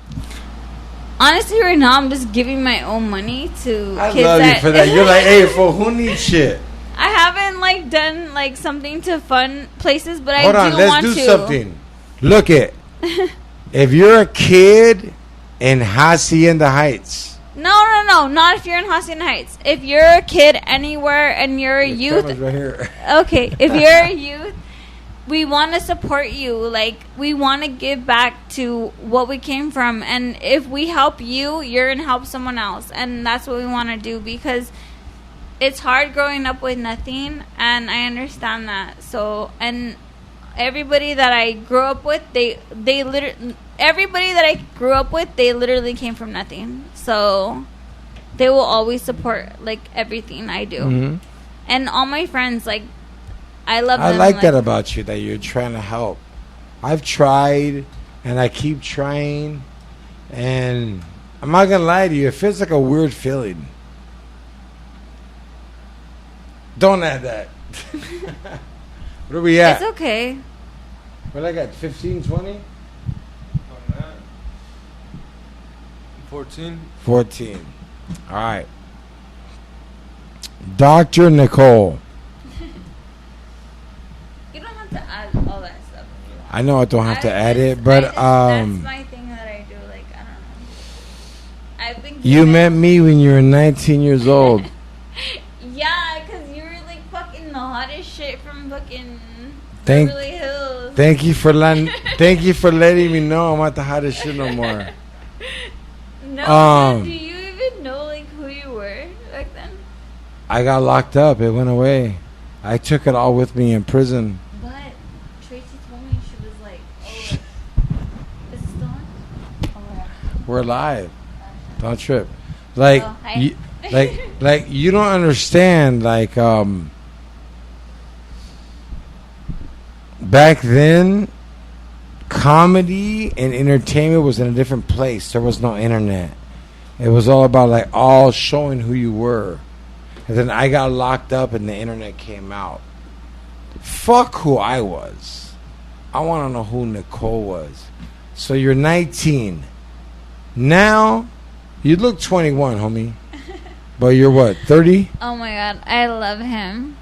Honestly, right now, I'm just giving my own money to I kids love you for that. You're like, hey, for who needs shit? I haven't, like, done, like, something to fun places, but Hold I on, do let's want do to. something. Look it. If you're a kid in Hacienda Heights. No, not if you're in Hacienda Heights. If you're a kid anywhere and you're a youth. Right here. Okay, if you're a youth, we want to support you. Like, we want to give back to what we came from. And if we help you, you're going to help someone else. And that's what we want to do because it's hard growing up with nothing. And I understand that. So, and everybody that I grew up with, everybody that I grew up with, they literally came from nothing. So they will always support like everything I do. Mm-hmm. And all my friends, like, I love them. I like that about you, that you're trying to help. I've tried and I keep trying, and I'm not gonna lie to you, it feels like a weird feeling. Don't add that. Where are we at? It's okay. What I got, 15, 20? 14. 14. All right. Dr. Nicole. You don't have to add all that stuff. I know I don't have to add it, but that's my thing that I do. Like, I don't know. I've been. You met me when you were 19 years old. Yeah, because you were like fucking the hottest shit from fucking Thank- Beverly Hills. Thank you for letting me know I'm not the hottest shit no more. No, do you even know like who you were back then? I got locked up. It went away. I took it all with me in prison. But Tracy told me she was like, "Oh, is it still on?" Oh my god. We're live. Don't trip. Like, Oh, hi. you, like you don't understand. Like, back then, comedy and entertainment was in a different place. There was no internet. It was all about like all showing who you were. And then I got locked up and the internet came out. Fuck who I was. I want to know who Nicole was. So you're 19. Now, you look 21, homie. But you're what, 30? Oh my god, I love him.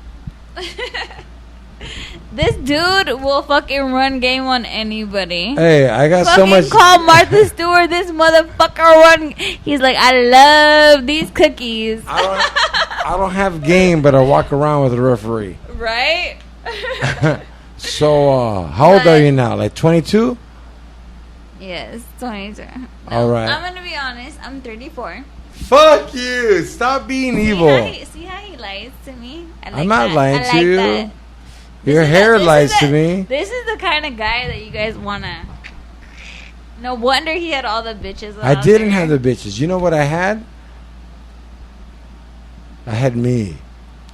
This dude will fucking run game on anybody. Hey, I got Fucking so much. call Martha Stewart this motherfucker run. He's like, I love these cookies. I don't have game, but I walk around with a referee. Right? So, how old are you now? Like 22? Yes, 22. All right. I'm gonna be honest. I'm 34. Fuck you! Stop being evil. See how he lies to me? I like I'm not that. lying I to like you. that. Your hair lies to me. This is the kind of guy that you guys wanna. No wonder he had all the bitches. I didn't have the bitches. You know what I had? I had me.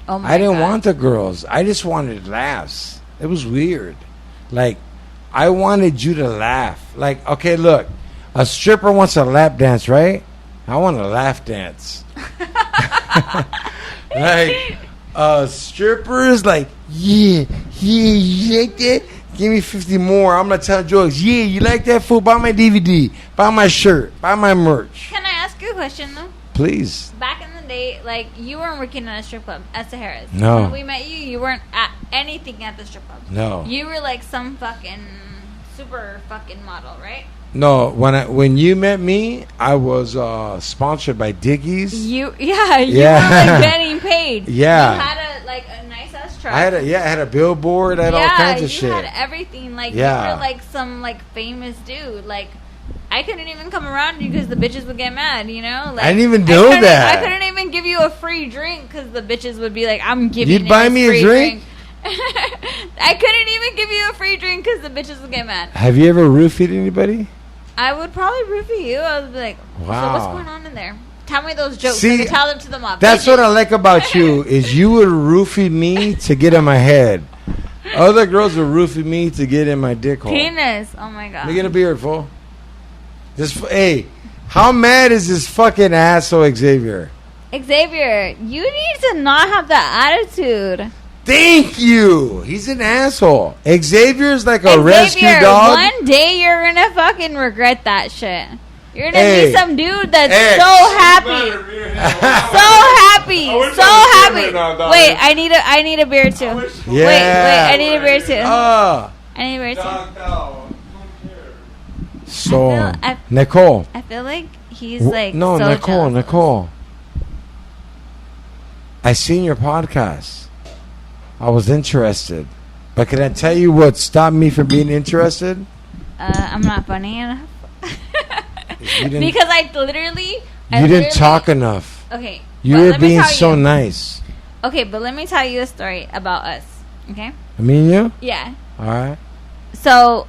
Oh my I didn't God. want the girls. I just wanted laughs. It was weird. Like, I wanted you to laugh. Like, okay, look. A stripper wants a lap dance, right? I want a laugh dance. Like, strippers, like, yeah, you like that? Give me 50 more. I'm going to tell jokes. Yeah, you like that fool? Buy my DVD. Buy my shirt. Buy my merch. Can I ask you a question though? Please. Back in the day, like you weren't working at a strip club at Sahara's. No. When we met you, you weren't at anything at the strip club. No. You were like some fucking super fucking model, right? No, when you met me, I was sponsored by Dickies. You were Yeah. like getting paid. Yeah. You had a nice ass truck. I had a billboard. I had all kinds of shit. You had everything. Like Yeah. you were like some like famous dude. Like I couldn't even come around you because the bitches would get mad. You know. Like, I didn't even know that. I couldn't even give you a free drink because the bitches would be like, "I'm giving You'd you buy this me a free drink? I couldn't even give you a free drink because the bitches would get mad. Have you ever roofied anybody? I would probably roofie you. I would be like, Wow. "So what's going on in there? Tell me those jokes. See, I can tell them to the mob." That's Bitches. what I like about you is you would roofie me to get in my head. Other girls would roofie me to get in my dick hole. Penis. Oh my god. Look at a beard, fool. Hey, how mad is this fucking asshole Xavier? Xavier, you need to not have that attitude. Thank you. He's an asshole. Xavier's like a Xavier, rescue dog. one day you're gonna fucking regret that shit. You're gonna Hey. be some dude that's Hey. so happy, so happy, so happy. Wait, I need a beer too. Yeah. Wait, I need a beer too. Ah. I need a beer too. So, I feel- Nicole. I feel like he's like no, so Nicole, jealous. Nicole. I seen your podcast. I was interested, but can I tell you what stopped me from being interested? I'm not funny enough. You didn't, Because I literally. you didn't talk enough. Okay. You but were let me being tell so you. nice. Okay, but let me tell you a story about us. Okay. I mean you. Yeah. All right. So,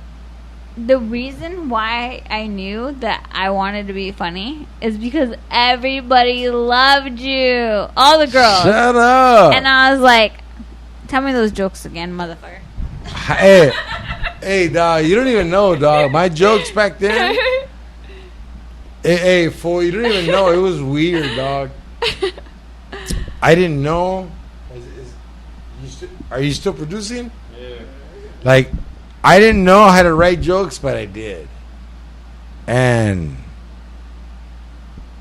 the reason why I knew that I wanted to be funny is because everybody loved you. All the girls. Shut up. And I was like, tell me those jokes again, motherfucker. Hey, dog. You don't even know, dog. My jokes back then. Hey, fool. You don't even know. It was weird, dog. I didn't know. Are you still producing? Yeah. Like, I didn't know how to write jokes, but I did. And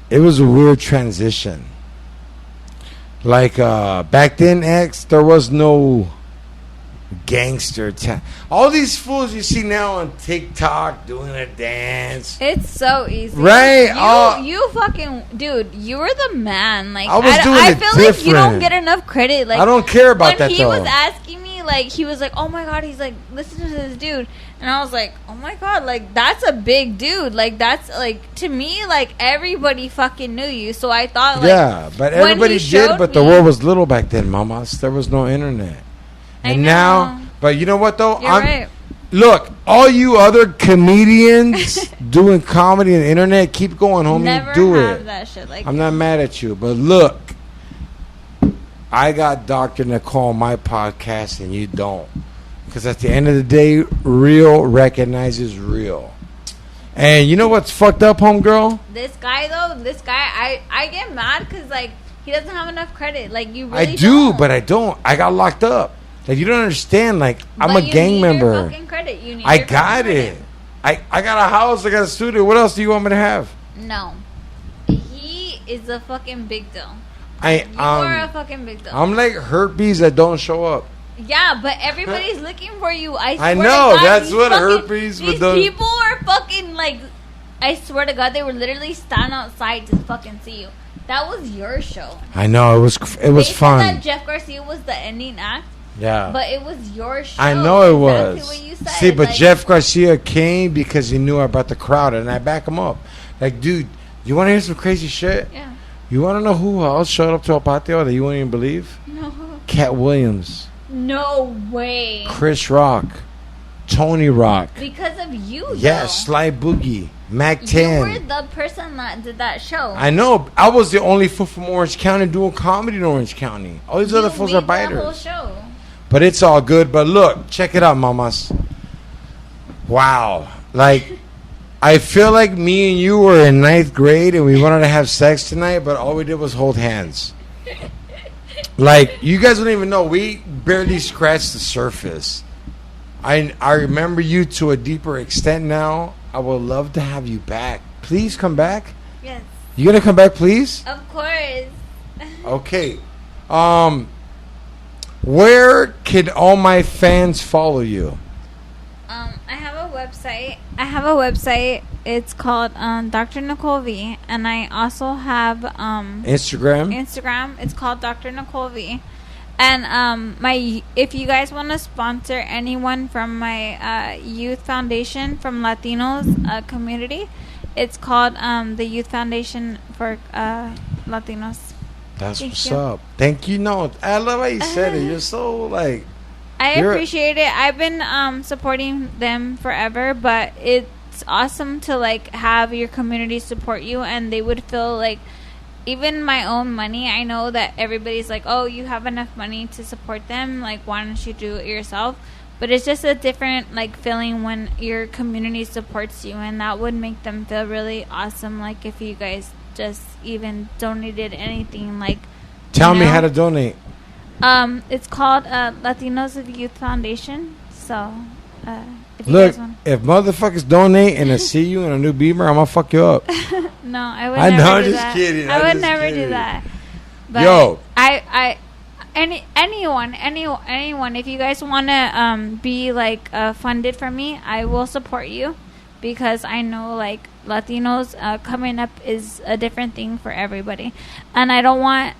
it was a weird transition. Like back then, there was no gangster all these fools you see now on TikTok doing a dance. It's so easy, right? You fucking dude, you were the man. Like I feel like you don't get enough credit. Like I don't care about that. When he was asking me, like he was like, "Oh my god," he's like, "Listen to this dude," and I was like, "Oh my god, like that's a big dude. Like that's like to me, like everybody fucking knew you." So I thought, like, yeah, but everybody did. But the world was little back then, mamas. There was no internet. And now, but you know what though? You're right. Look, all you other comedians doing comedy on the internet, keep going, homie. Never do have it. That shit like I'm not mad at you, but look, I got Dr. Nicole on my podcast, and you don't, because at the end of the day, real recognizes real. And you know what's fucked up, homegirl? This guy, I get mad because like he doesn't have enough credit. Like you really I do, but I don't. I got locked up. Like you don't understand. Like I'm a gang member. Your fucking credit. You need I got it. I got a house. I got a studio. What else do you want me to have? No, he is a fucking big deal. You are a fucking big deal. I'm like herpes that don't show up. Yeah, but everybody's looking for you. I know. That's what herpes would do. These people are fucking like. I swear to God, they were literally standing outside to fucking see you. That was your show. I know it was fun. Said that Jeff Garcia was the ending act. Yeah, but it was your show. I know it was. What you said. See, but like, Jeff Garcia came because he knew about the crowd, and I back him up. Like, dude, you want to hear some crazy shit? Yeah. You want to know who else showed up to El Patio that you wouldn't even believe? No. Cat Williams. No way. Chris Rock. Tony Rock. Because of you, though. Yes, Sly Boogie. Mac 10. You were the person that did that show. I know. I was the only fool from Orange County doing comedy in Orange County. All these other fools are biters. Whole show. But it's all good. But look, check it out, mamas. Wow. Like, I feel like me and you were in 9th grade and we wanted to have sex tonight, but all we did was hold hands. Like, you guys don't even know. We barely scratched the surface. I remember you to a deeper extent now. I would love to have you back. Please come back. Yes. You gonna come back, please? Of course. Okay. Where can all my fans follow you? I have a website. It's called Dr. Nicole V, and I also have Instagram. It's called Dr. Nicole V. And if you guys want to sponsor anyone from my youth foundation from Latinos community, it's called the Youth Foundation for Latinos. That's what's up. Thank you. No, I love how you said it. You're so like. I appreciate it. I've been supporting them forever, but it's awesome to like have your community support you, and they would feel like. Even my own money, I know that everybody's like, oh, you have enough money to support them. Like, why don't you do it yourself? But it's just a different, like, feeling when your community supports you. And that would make them feel really awesome. Like, if you guys just even donated anything. Like, tell me how to donate. It's called Latinos of Youth Foundation. So, look, if motherfuckers donate and I see you in a new Beamer, I'm going to fuck you up. No, I would never do that. Kidding. I would never do that. But yo, anyone, if you guys want to be like funded from me, I will support you because I know like Latinos coming up is a different thing for everybody, and I don't want.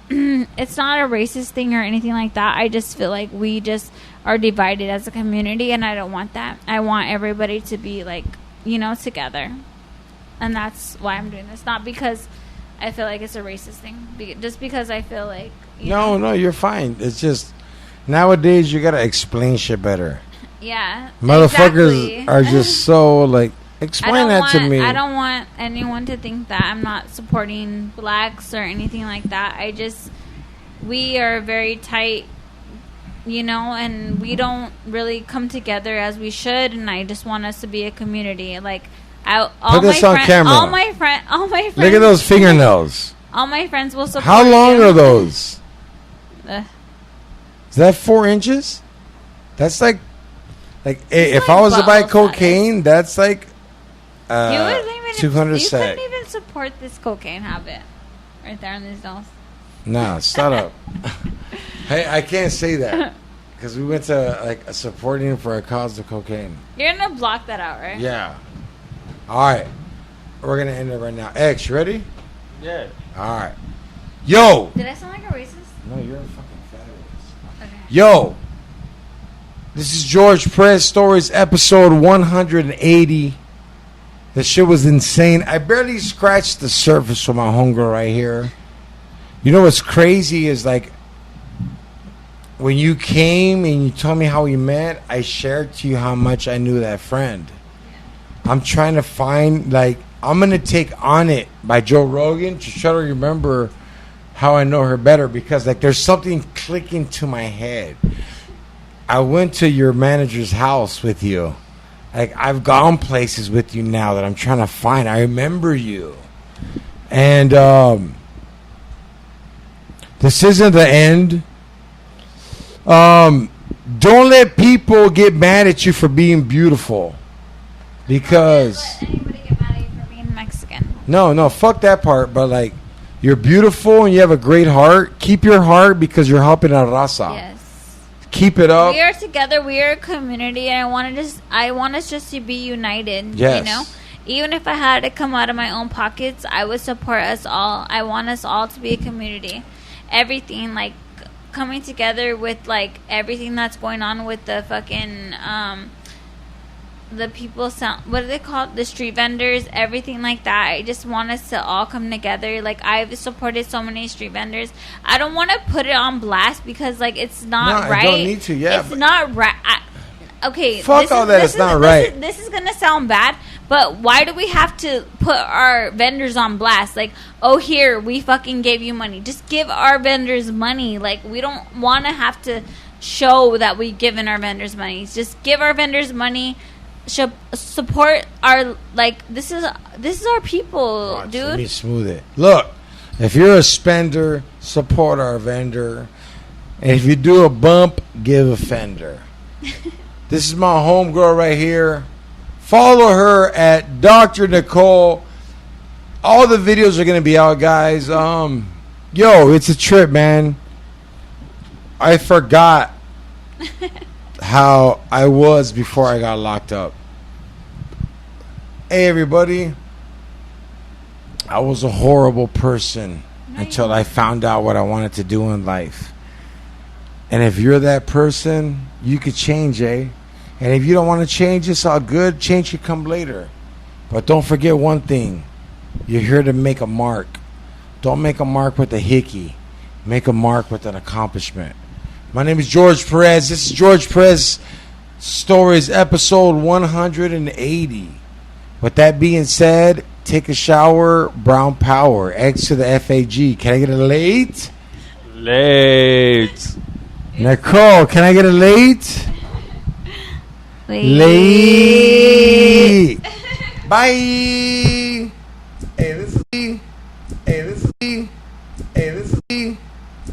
It's not a racist thing or anything like that. I just feel like we just are divided as a community, and I don't want that. I want everybody to be like together. And that's why I'm doing this. Not because I feel like it's a racist thing. Just because I feel like... No, you're fine. It's just... Nowadays, you got to explain shit better. Yeah. Motherfuckers are just so, like... Explain that to me. I don't want anyone to think that I'm not supporting blacks or anything like that. We are very tight, and we don't really come together as we should. And I just want us to be a community. Like... Put this on camera. All my friends. Look at those fingernails. All my friends will support. How long you. are those? Is that 4 inches? That's like if I was to buy cocaine, that's like You wouldn't even 200 you sec. couldn't even support this cocaine habit right there on these dolls. Nah, shut up. Hey, I can't say that because we went to like a supporting for a cause of cocaine. You're gonna block that out, right? Yeah. All right. We're gonna end it right now. X, you ready? Yeah. All right. Yo. Did I sound like a racist? No, you're a fucking fabulous. Okay. Yo. This is George Press Stories, episode 180. The shit was insane. I barely scratched the surface with my homegirl right here. You know what's crazy is like when you came and you told me how we met, I shared to you how much I knew that friend. I'm trying to find, like, I'm going to take On It by Joe Rogan to try to remember how I know her better because, like, there's something clicking to my head. I went to your manager's house with you. Like, I've gone places with you now that I'm trying to find. I remember you. And this isn't the end. Don't let people get mad at you for being beautiful. Because Let anybody get mad at you for being Mexican. no, fuck that part. But like, you're beautiful and you have a great heart. Keep your heart because you're helping a raza. Yes. Keep it up. We are together. We are a community, and I want us just to be united. Yes. You know, even if I had to come out of my own pockets, I would support us all. I want us all to be a community. Everything like coming together with like everything that's going on with the fucking the people sound, what are they called, the street vendors, everything like that. I just want us to all come together. Like, I've supported so many street vendors. I don't want to put it on blast because like it's not No, right. I don't need to. Yeah, it's not right. Okay, fuck all that. It's not right. This is gonna sound bad, but why do we have to put our vendors on blast? Like, oh, here, we fucking gave you money. Just give our vendors money. Like, we don't want to have to show that we've given our vendors money. Just give our vendors money. Support our, like, this is our people. Watch, dude. let me smooth it. Look, if you're a spender, support our vendor. And if you do a bump, give a fender. This is my homegirl right here. Follow her at Dr. Nicole. All the videos are going to be out, guys. Yo, it's a trip, man. I forgot how I was before I got locked up. Hey, everybody. I was a horrible person until I found out what I wanted to do in life. And if you're that person, you could change, eh? And if you don't want to change, it's all good. Change could come later. But don't forget one thing. You're here to make a mark. Don't make a mark with a hickey. Make a mark with an accomplishment. My name is George Perez. This is George Perez Stories, episode 180. With that being said, take a shower, brown power, X to the FAG. Can I get a late? Late. Nicole, can I get a late? Late. Bye. Hey, this is me. Hey, this is me. Hey, this